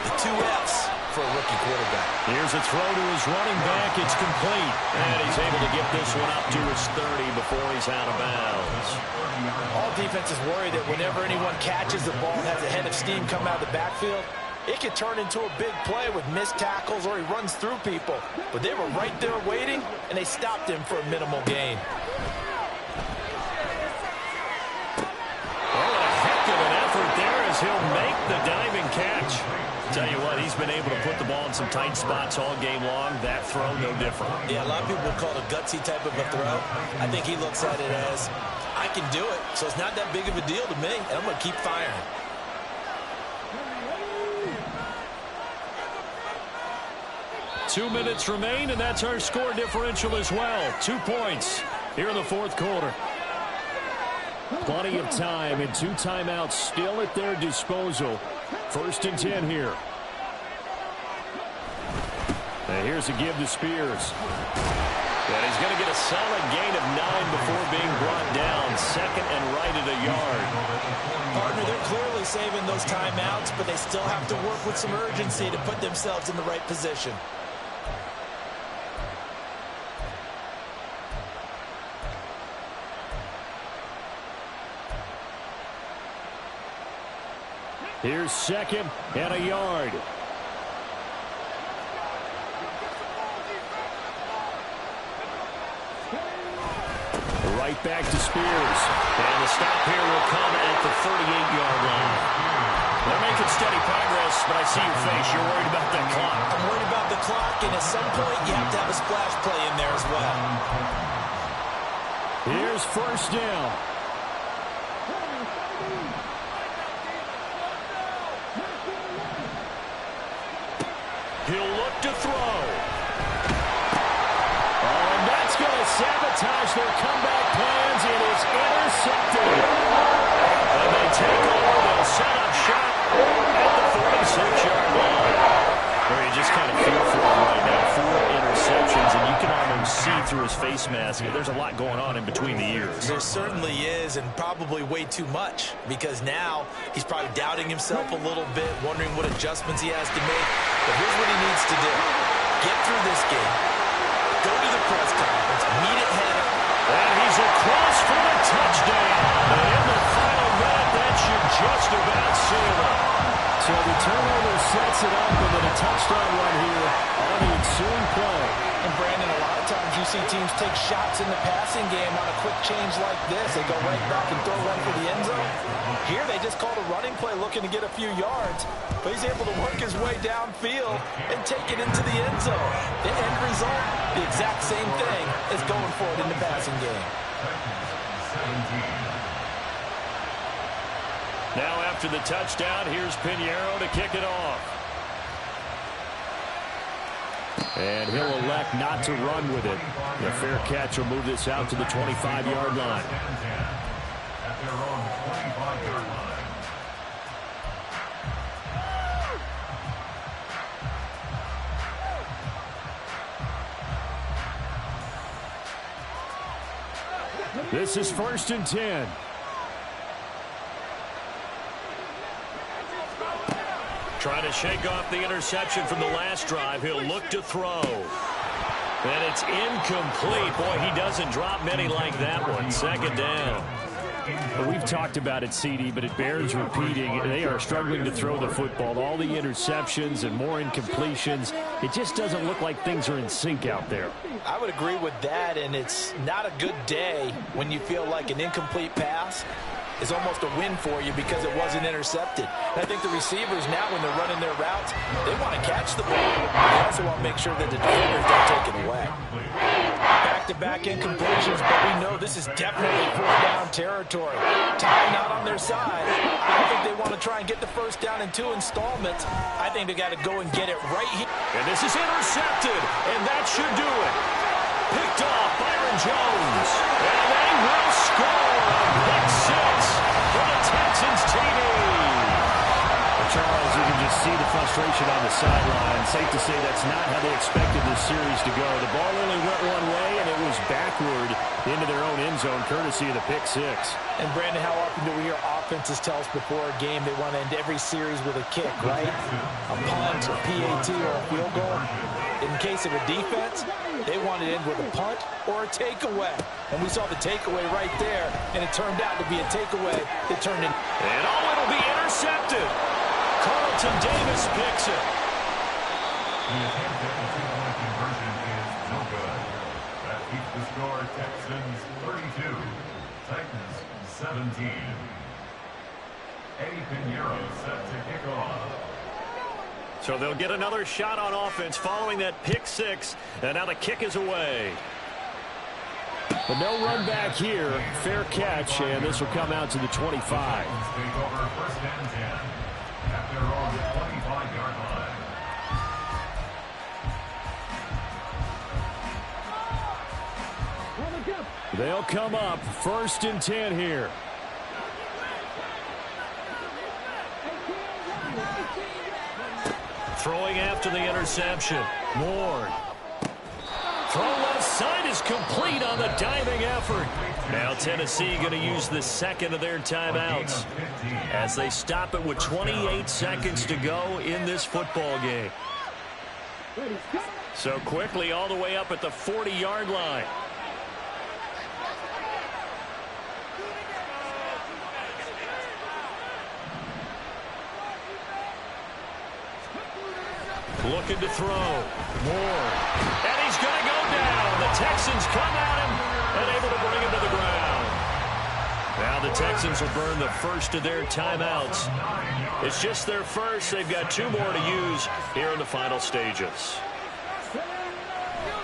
The 2 F's for a rookie quarterback. Here's a throw to his running back. It's complete. And he's able to get this one up to his 30 before he's out of bounds. All defenses worry that whenever anyone catches the ball and has a head of steam come out of the backfield, it can turn into a big play with missed tackles or he runs through people. But they were right there waiting, and they stopped him for a minimal gain. Well, a heck of an effort there as he'll make the diving catch. Tell you what, he's been able to put the ball in some tight spots all game long. That throw, no different. Yeah, a lot of people would call it a gutsy type of a throw. I think he looks at it as, I can do it, so it's not that big of a deal to me, and I'm going to keep firing. Two minutes remain, and that's our score differential as well. 2 points here in the fourth quarter. Plenty of time and 2 timeouts still at their disposal. 1st and 10 here. And here's a give to Spears. And he's going to get a solid gain of 9 before being brought down. 2nd and right at a yard. Partner, they're clearly saving those timeouts, but they still have to work with some urgency to put themselves in the right position. Here's 2nd and a yard. Right back to Spears. And the stop here will come at the 38-yard line. They're making steady progress, but I see your face. You're worried about that clock. I'm worried about the clock, and at some point you have to have a splash play in there as well. Here's 1st down. He'll look to throw. Oh, and that's going to sabotage their comeback plans. It is intercepted. And they take over. They'll set up shop at the 46-yard line. Where you just kind of feel for him right now. 4 interceptions, and you can almost see through his face mask. There's a lot going on in between the ears. There certainly is, and probably way too much, because now he's probably doubting himself a little bit, wondering what adjustments he has to make. But here's what he needs to do. Get through this game. Go to the press conference. Meet it head up. And he's across for the touchdown. And in the final minute, that should just about seal it. So the turnover sets it up, and then a touchdown run here on the ensuing play. And Brandon, a lot of times you see teams take shots in the passing game on a quick change like this. They go right back and throw one for the end zone. Here they just called a running play looking to get a few yards, but he's able to work his way downfield and take it into the end zone. The end result, the exact same thing as going for it in the passing game. Now after the touchdown, here's Pinheiro to kick it off. And he'll elect not to run with it. The fair catch will move this out to the 25-yard line. At their own 25-yard line. This is 1st and 10. Trying to shake off the interception from the last drive. He'll look to throw. And it's incomplete. Boy, he doesn't drop many like that one. 2nd down. Well, we've talked about it, CD, but it bears repeating. They are struggling to throw the football. All the interceptions and more incompletions. It just doesn't look like things are in sync out there. I would agree with that, and it's not a good day when you feel like an incomplete pass is almost a win for you because it wasn't intercepted. And I think the receivers now, when they're running their routes, they want to catch the ball. They also want to make sure that the defenders don't take it away. Back-to-back incompletions, but we know this is definitely 4th down territory. Time not on their side. I think they want to try and get the 1st down in 2 installments. I think they got to go and get it right here. And this is intercepted, and that should do it. Picked off Byron Jones. And they will score on pick 6 for the Texans TD. Charles, you can just see the frustration on the sideline. Safe to say that's not how they expected this series to go. The ball only went one way, and it was backward into their own end zone, courtesy of the pick 6. And, Brandon, how often do we hear offenses tell us before a game they want to end every series with a kick, right? A punt, a PAT, or a field goal. In case of a defense, they want to end with a punt or a takeaway. And we saw the takeaway right there, and it turned out to be a takeaway that turned in. And it'll be intercepted. Carlton Davis picks it. The attempt at the two-point conversion is no good. That keeps the score Texans 32, Titans 17. Eddie Pinheiro set to kick off. So they'll get another shot on offense following that pick 6, and now the kick is away. But no run back here. Fair catch, and this will come out to the 25. Take over 1st and 10 at their own 25-yard line. They'll come up 1st and 10 here. Throwing after the interception. Ward. Throw left side is complete on the diving effort. Now Tennessee going to use the 2nd of their timeouts as they stop it with 28 seconds to go in this football game. So quickly all the way up at the 40-yard line. Looking to throw. Moore. And he's going to go down. The Texans come at him and able to bring him to the ground. Now the Texans will burn the first of their timeouts. It's just their first. They've got 2 more to use here in the final stages.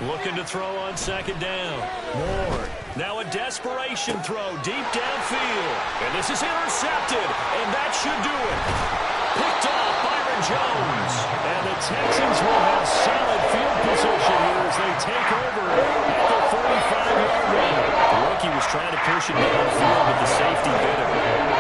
Looking to throw on second down. Moore. Now a desperation throw deep downfield. And this is intercepted. And that should do it. Picked off Byron Jones. And the Texans will have solid field position here as they take over at the 45-yard line. The rookie was trying to push it downfield, but the safety did it.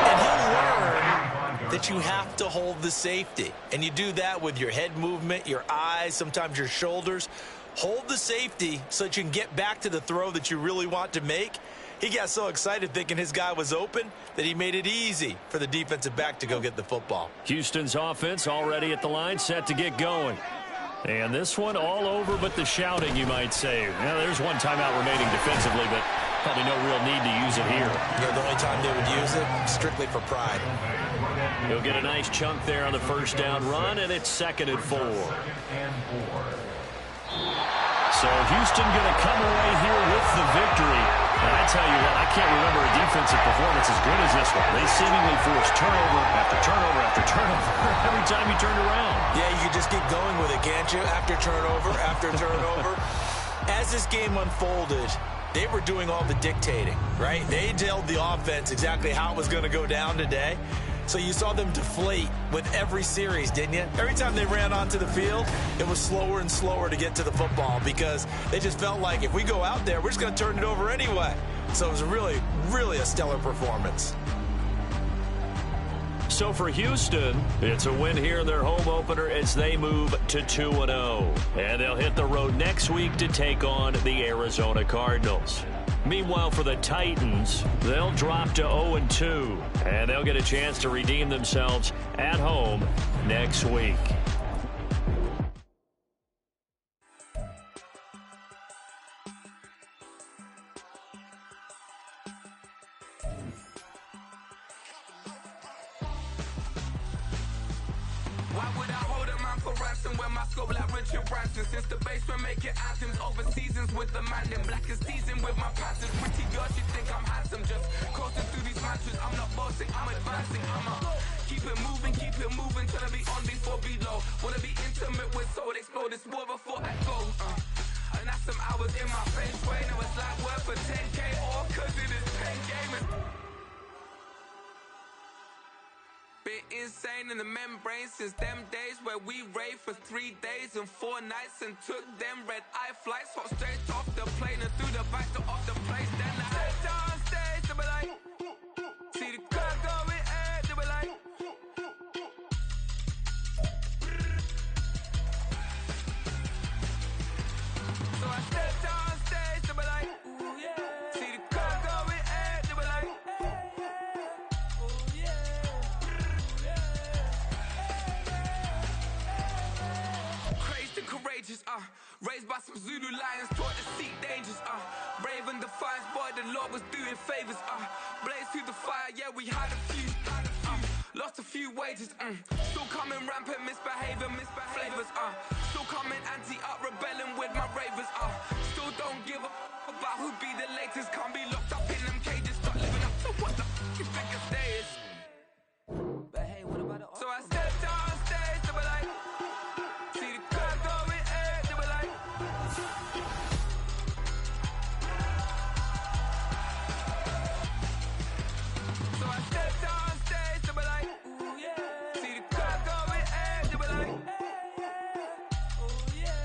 And he'll learn that you have to hold the safety. And you do that with your head movement, your eyes, sometimes your shoulders. Hold the safety so that you can get back to the throw that you really want to make. He got so excited thinking his guy was open that he made it easy for the defensive back to go get the football. Houston's offense already at the line, set to get going. And this one all over but the shouting, you might say. Now, there's one timeout remaining defensively, but probably no real need to use it here. Yeah, the only time they would use it, strictly for pride. He'll get a nice chunk there on the first down run, and it's 2nd and 4. So Houston going to come away here with the victory. And I tell you what, I can't remember a defensive performance as good as this one. They seemingly forced turnover after turnover after turnover every time you turned around. Yeah, you can just keep going with it, can't you? After turnover, after turnover. As this game unfolded, they were doing all the dictating, right? They told the offense exactly how it was going to go down today. So you saw them deflate with every series, didn't you? Every time they ran onto the field, it was slower and slower to get to the football because they just felt like if we go out there, we're just going to turn it over anyway. So it was really, really a stellar performance. So for Houston, it's a win here in their home opener as they move to 2-0. And they'll hit the road next week to take on the Arizona Cardinals. Meanwhile, for the Titans, they'll drop to 0-2, and they'll get a chance to redeem themselves at home next week. Why would I hold a man for ransom when my scope like Richard Branson? Since the basement making anthems over seasons with the man in black is seasoned with my passions. Pretty girl, she think I'm handsome. Just coasting through these matches. I'm not bossing, I'm advancing. Keep it moving, trying to be on before below. Wanna be intimate with soul, explode this war before I go. And that's some hours in my French way. Now it's like work for 10K all cause it is 10 gaming. Been insane in the membrane since them days where we raved for 3 days and 4 nights and took them red eye flights, hot straight off the plane and through the back door of the place. Then I stepped on stage, they were like, see the crowd going air, they were like, so I stepped on stage, they were like, ooh yeah, see the crowd going air, they were like, courageous, raised by some Zulu lions, taught to seek dangers, brave and defiant, boy, the Lord was doing favors, blaze through the fire, yeah, we had a few, lost a few wages, still coming rampant, misbehaving, flavors, still coming anti-up, rebelling with my ravers, still don't give a about who be the latest, can't be locked up in them cages, start living up to what the you think a day is. But hey, what about it? So I stepped on stage, they were like, see the crowd going air, they were like, so I stepped on stage, they were like, ooh yeah, see the crowd going air, they were like, ooh yeah,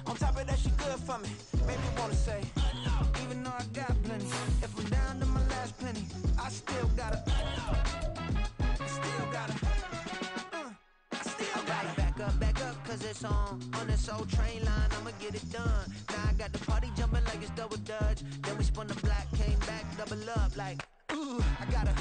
on top of that, she good for me. Made me wanna say, even though I got plenty, if I'm down to my last penny, I still gotta back up, cause it it's on this old train line, I'ma get it done. Now I got the party jumping like it's double dutch. Then we spun the block, came back, double up like, ooh, I got a,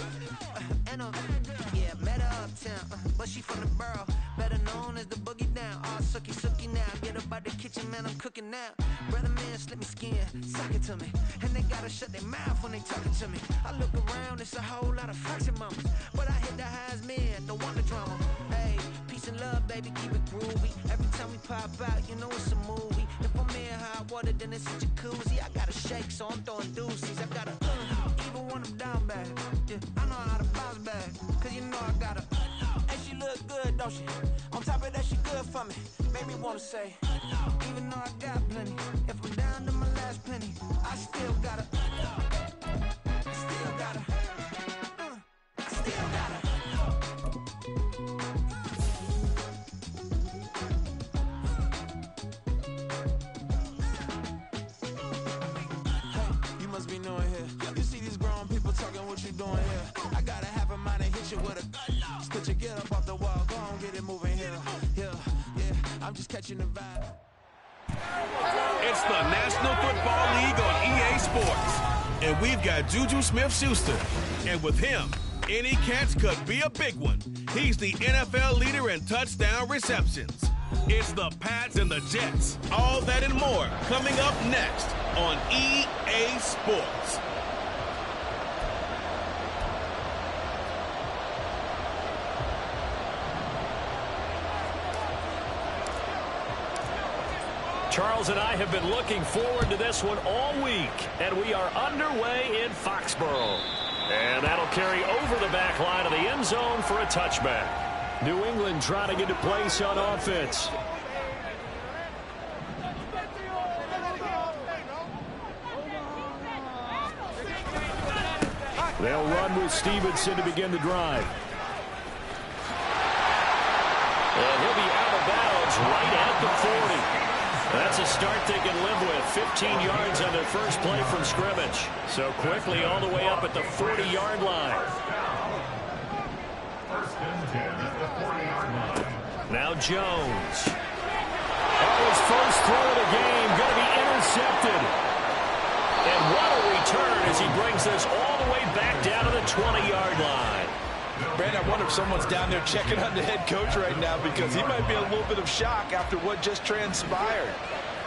yeah, met her uptown, but she from the borough, better known as the boogie down. All sucky now, get up out the kitchen, man, I'm cooking now. Brother man, slip me skin, suck it to me, and they gotta shut their mouth when they talking to me. I look around, it's a whole lot of fraction mamas, but I hit the highs, man, don't want the drama. Hey, peace and love, baby, keep it groovy. Every time we pop out, you know it's a movie. If I'm in hot water, then it's a jacuzzi. I gotta shake, so I'm throwing deuces. I gotta even when I'm down bad. Yeah, I know how to bounce back, cause you know I gotta. And she look good, don't she? On top of that, she good for me. Made me wanna say, even though I got plenty, if I'm down to my last penny, I still gotta. I still gotta. I still gotta. Be knowing here. You see these grown people talking, what you doing here? I gotta have a mind to hit you with a split you, get up off the wall, go on, get it moving here. Yeah, I'm just catching the vibe. It's the National Football League on EA Sports. And we've got Juju Smith-Schuster. And with him, any catch could be a big one. He's the NFL leader in touchdown receptions. It's the Pats and the Jets. All that and more coming up next on EA Sports. Charles and I have been looking forward to this one all week, and we are underway in Foxborough. And that'll carry over the back line of the end zone for a touchback. New England trying to get to place on offense. They'll run with Stevenson to begin the drive. And he'll be out of bounds right at the 40. That's a start they can live with. 15 yards on their first play from scrimmage. So quickly all the way up at the 40-yard line. Now Jones. His first throw of the game going to be intercepted. And what a return as he brings this all the way back down to the 20-yard line. Brandon, I wonder if someone's down there checking on the head coach right now because he might be in a little bit of shock after what just transpired.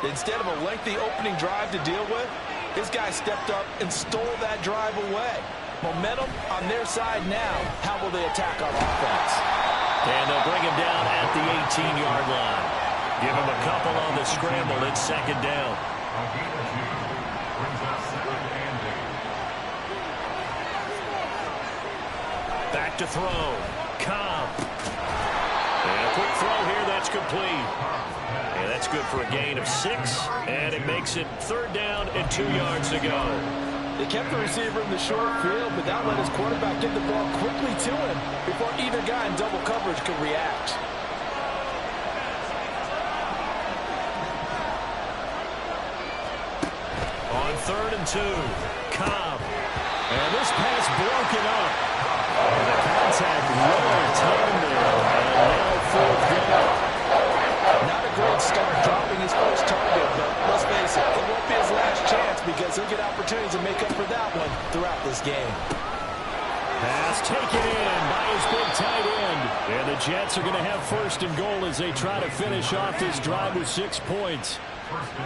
Instead of a lengthy opening drive to deal with, this guy stepped up and stole that drive away. Momentum on their side now. How will they attack on offense? And they'll bring him down at the 18-yard line. Give him a couple on the scramble. It's second down. Back to throw. Cobb. And a quick throw here. That's complete. And that's good for a gain of 6. And it makes it third down and 2 yards to go. They kept the receiver in the short field, but that let his quarterback get the ball quickly to him before either guy in double coverage could react. On third and 2. Cobb. And this pass broken up. And the contact well timed there. And now fourth down. Not a great start dropping his first target, but let's face it, it won't be his last chance because he'll get opportunities to make up for that one throughout this game. Pass taken in by his big tight end. And the Jets are going to have first and goal as they try to finish off this drive with 6 points.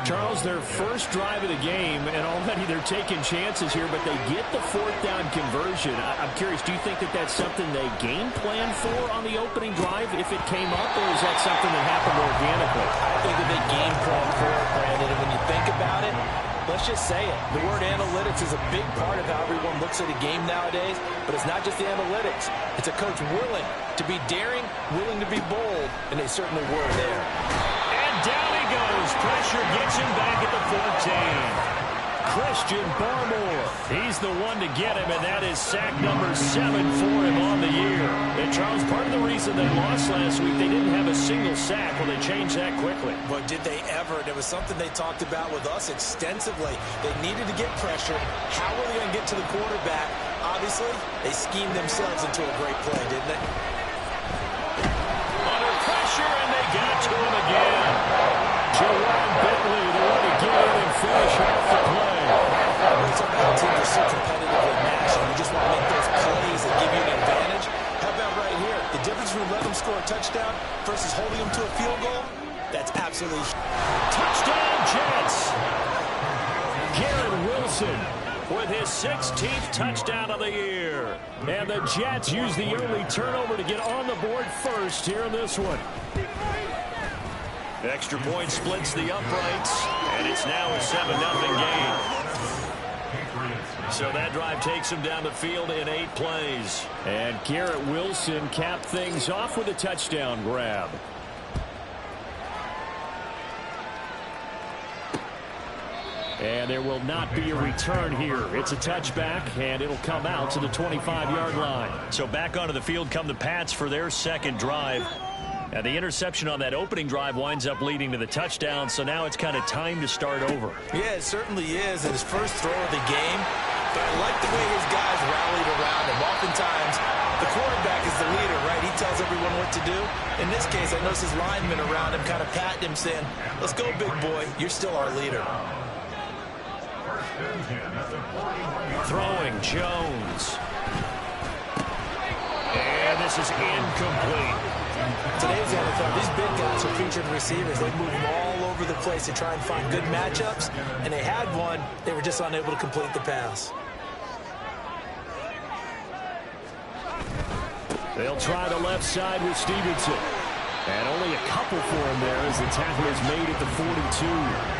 Charles, their first drive of the game, and already they're taking chances here, but they get the fourth down conversion. I'm curious, do you think that that's something they game plan for on the opening drive if it came up, or is that something that happened organically? I think that they game plan for it, Brandon, and when you think about it, let's just say it. The word analytics is a big part of how everyone looks at a game nowadays, but it's not just the analytics. It's a coach willing to be daring, willing to be bold, and they certainly were there. And down he goes. Pressure gets him back at the 14. Christian Barmore. He's the one to get him, and that is sack number 7 for him on the year. And Charles, part of the reason they lost last week, they didn't have a single sack. Well, they changed that quickly. But did they ever? There was something they talked about with us extensively. They needed to get pressure. How were they going to get to the quarterback? Obviously, they schemed themselves into a great play, didn't they? Under pressure, and they got to him again. touchdown versus holding them to a field goal, that's absolutely... Touchdown, Jets! Garrett Wilson with his 16th touchdown of the year. And the Jets use the early turnover to get on the board first here in this one. Extra point splits the uprights, and it's now a 7-0 game. So that drive takes him down the field in 8 plays. And Garrett Wilson capped things off with a touchdown grab. And there will not be a return here. It's a touchback, and it'll come out to the 25-yard line. So back onto the field come the Pats for their second drive. And the interception on that opening drive winds up leading to the touchdown, so now it's kind of time to start over. Yeah, it certainly is. His first throw of the game. But I like the way his guys rallied around him. Oftentimes, the quarterback is the leader, right? He tells everyone what to do. In this case, I noticed his linemen around him kind of patting him, saying, let's go, big boy. You're still our leader. Throwing Jones. And this is incomplete. Today's NFL, these big guys are featured receivers. They move them all over the place to try and find good matchups. And they had one. They were just unable to complete the pass. They'll try the left side with Stevenson. And only a couple for him there as the tackle is made at the 42.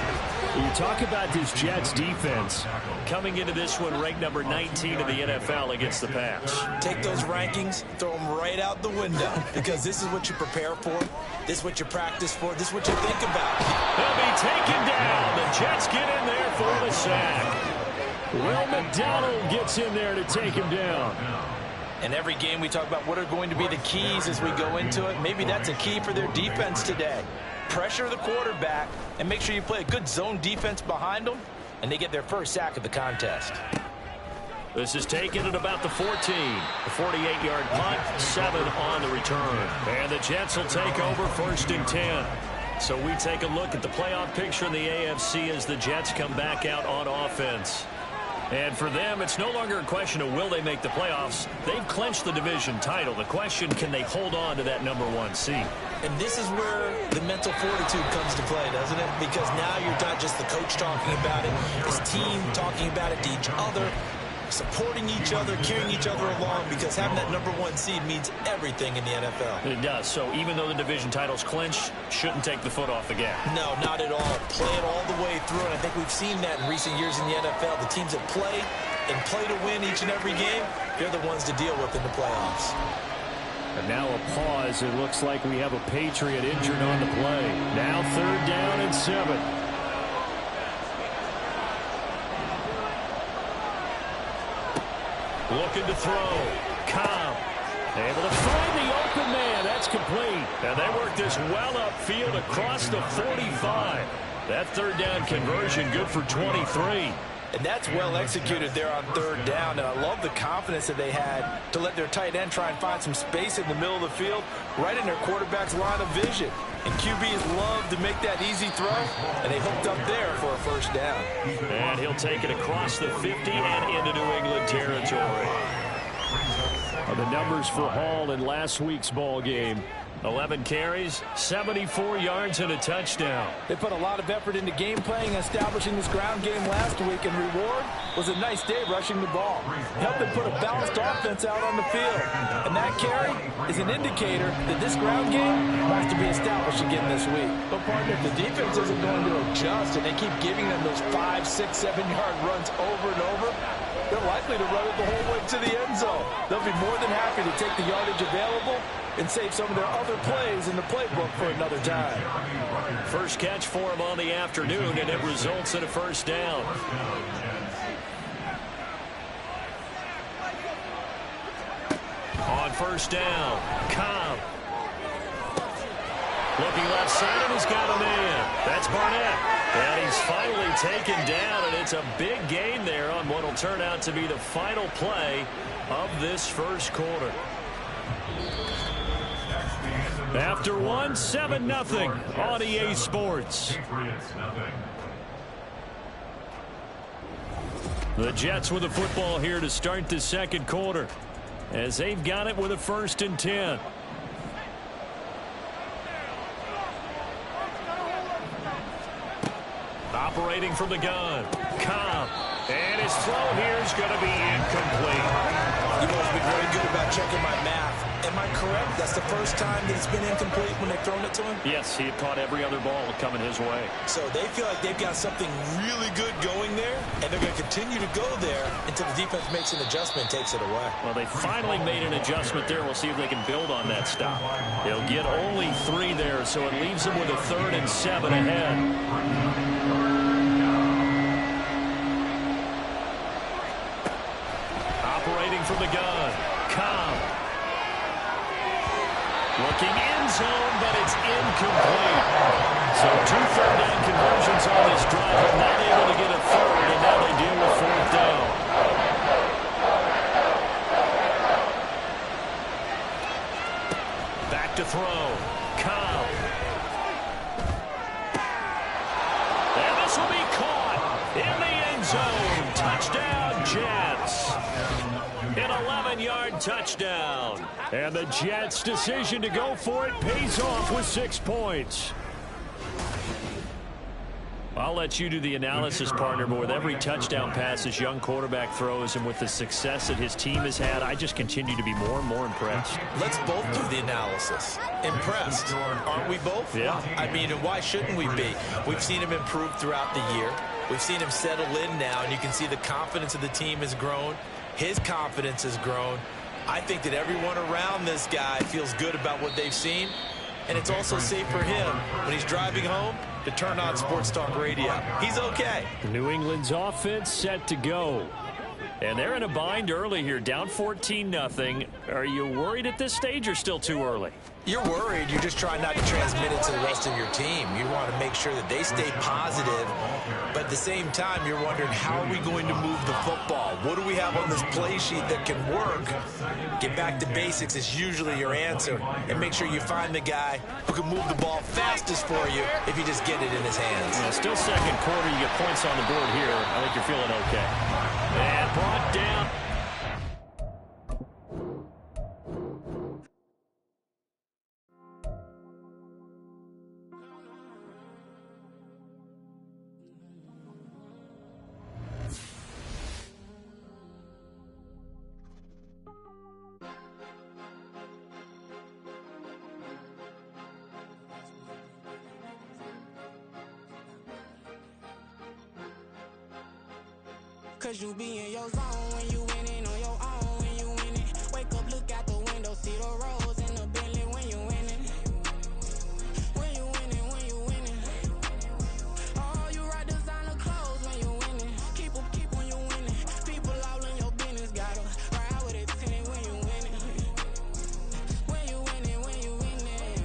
You talk about this Jets defense. Coming into this one, ranked number 19 in the NFL against the pass. Take those rankings, throw them right out the window, because this is what you prepare for. This is what you practice for. This is what you think about. They'll be taken down. The Jets get in there for the sack. Will McDonald gets in there to take him down. In every game we talk about what are going to be the keys as we go into it. Maybe that's a key for their defense today. Pressure the quarterback and make sure you play a good zone defense behind them, and they get their first sack of the contest. This is taken at about the 14. The 48-yard punt, 7 on the return. And the Jets will take over 1st and 10. So we take a look at the playoff picture in the AFC as the Jets come back out on offense. And for them, it's no longer a question of will they make the playoffs. They've clinched the division title. The question, can they hold on to that #1 seed? And this is where the mental fortitude comes to play, doesn't it? Because now you're not just the coach talking about it, his team talking about it to each other, supporting each other, carrying each other along, because having that #1 seed means everything in the NFL. It does. So even though the division title's clinched, shouldn't take the foot off the gas. No, not at all. Play it all the way through, and I think we've seen that in recent years in the NFL. The teams that play and play to win each and every game, they're the ones to deal with in the playoffs. And now a pause. It looks like we have a Patriot injured on the play. Now 3rd down and 7. Looking to throw. Cobb. Able to find the open man. That's complete. And they work this well upfield across the 45. That 3rd down conversion good for 23. And that's well executed there on 3rd down. And I love the confidence that they had to let their tight end try and find some space in the middle of the field, right in their quarterback's line of vision. And QBs love to make that easy throw, and they hooked up there for a 1st down. And he'll take it across the 50 and into New England territory. The numbers for Hall in last week's ball game. 11 carries, 74 yards, and a touchdown. They put a lot of effort into game playing and establishing this ground game last week, and reward was a nice day rushing the ball. Helped them put a balanced offense out on the field. And that carry is an indicator that this ground game has to be established again this week. But partner, if the defense isn't going to adjust and they keep giving them those 5, 6, 7-yard runs over and over, they're likely to run it the whole way to the end zone. They'll be more than happy to take the yardage available and save some of their other plays in the playbook for another time. First catch for him on the afternoon, and it results in a 1st down. On 1st down, Cobb. Looking left side, and he's got a man. That's Barnett. And he's finally taken down, and it's a big gain there on what will turn out to be the final play of this 1st quarter. After 1, 7-0 on EA Sports. The Jets with the football here to start the 2nd quarter, as they've got it with a 1st and 10. Operating from the gun, Cobb. And his throw here is going to be incomplete. You've always been very good about checking my math. Am I correct? That's the first time that it's been incomplete when they've thrown it to him? Yes, he had caught every other ball coming his way. So they feel like they've got something really good going there, and they're going to continue to go there until the defense makes an adjustment and takes it away. Well, they finally made an adjustment there. We'll see if they can build on that stop. They'll get only 3 there, so it leaves them with a 3rd and 7 ahead. Operating from the gun, Cobb. Looking end zone, but it's incomplete. So 2 third-down conversions on this drive, but not able to get a 3rd, and now they deal with 4th down. Back to throw, Cobb. And this will be caught in the end zone. Touchdown, Jets. An 11-yard touchdown. And the Jets' decision to go for it pays off with 6 points. I'll let you do the analysis, partner, but with every touchdown pass this young quarterback throws and with the success that his team has had, I just continue to be more and more impressed. Let's both do the analysis. Impressed. Aren't we both? Yeah. I mean, and why shouldn't we be? We've seen him improve throughout the year. We've seen him settle in now, and you can see the confidence of the team has grown. His confidence has grown. I think that everyone around this guy feels good about what they've seen, and it's also safe for him when he's driving home to turn on Sports Talk Radio. He's okay. New England's offense set to go. And they're in a bind early here, down 14-0. Are you worried at this stage or still too early? You're worried. You're just trying not to transmit it to the rest of your team. You want to make sure that they stay positive, but at the same time, you're wondering, how are we going to move the football? What do we have on this play sheet that can work? Get back to basics is usually your answer, and make sure you find the guy who can move the ball fastest for you if you just get it in his hands. Yeah, still second quarter. You get points on the board here. I think you're feeling okay. And brought down. Cause you be in your zone when you winning on your own when you winning. Wake up, look out the window, see the rose in the Bentley when you winning. When you winning, when you winning. Oh, you ride designer clothes when you winning. Keep when you winning. People all in your business, gotta ride with it tinted when you winning. When you winning, when you winning.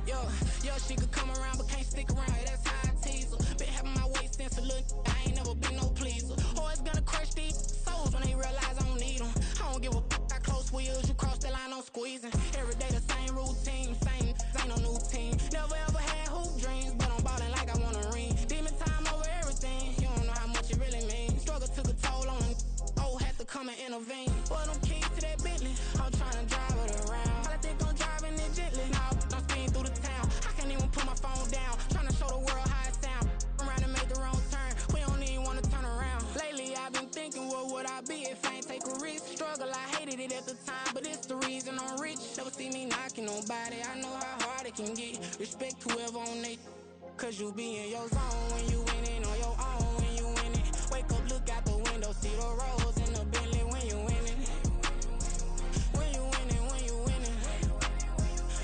Yo, she could come around but can't stick around. That's how I tease her. Been having my waist since a little. I ain't never been no pleaser. Always gonna crush these souls when they realize I don't need them. I don't give a got close wheels. You cross the line, I'm squeezing. Every day the same routine, same ain't no new team. Never ever had hoop dreams, but I'm ballin' like I want a ring. Demon time over everything. You don't know how much it really means. Struggle took a toll on them. Oh, had to come and intervene. Boy, them keys to that Bentley. I'm trying to drive it around. I think I'm driving it gently. Now I'm speeding through the town. I can't even put my phone down. Trying to show the world how it sound. Around and make the wrong turn. We don't even want to turn around. Lately I've been thinking, what would I be if I ain't take a risk? Struggle, I hated it at the time, but it's the reason I'm rich. Never see me knocking nobody. I know how hard it can get. Respect whoever on they. Cause you be in your zone when you winning on your own when you winning. Wake up, look out the window, see the rose in the Bentley when you winning. When you winning, when you winning.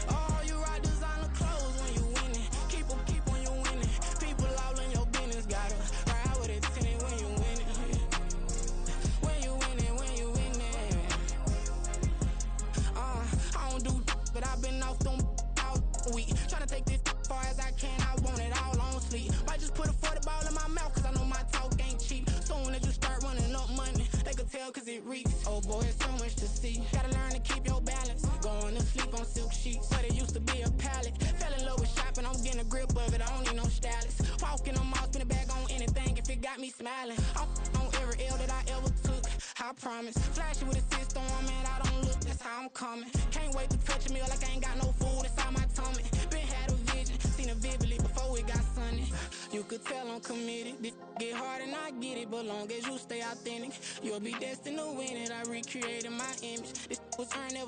Oh, you ride designer clothes when you winning. Keep when you winning. People all in your business, gotta ride with it tinted when you winning. When you winning, when you winning. I don't do but I've been off them all week. Tryna take this far as I can, I want it all on sleep. Might just put a 40 ball in my mouth, cause I know my talk ain't cheap. Soon as you start running up money, they can tell cause it reeks. Oh boy, it's so much to see. Gotta learn to keep your balance. Going to sleep on silk sheets, but it used to be a pallet. Fell in love with shopping, I'm getting a grip of it, I don't need no stylist. Walking on mouth, spin a bag on anything if it got me smiling. I'm on every L that I ever took, I promise. Flashy with a system on, man, I don't look, that's how I'm coming. Can't wait to touch a meal like I ain't got no food inside my tummy. Been had a vision, seen it vividly before it got sunny. You You could tell I'm committed. This get hard and I get it, but long as you stay authentic, you'll be destined to win it. I recreated my image. This was earned, never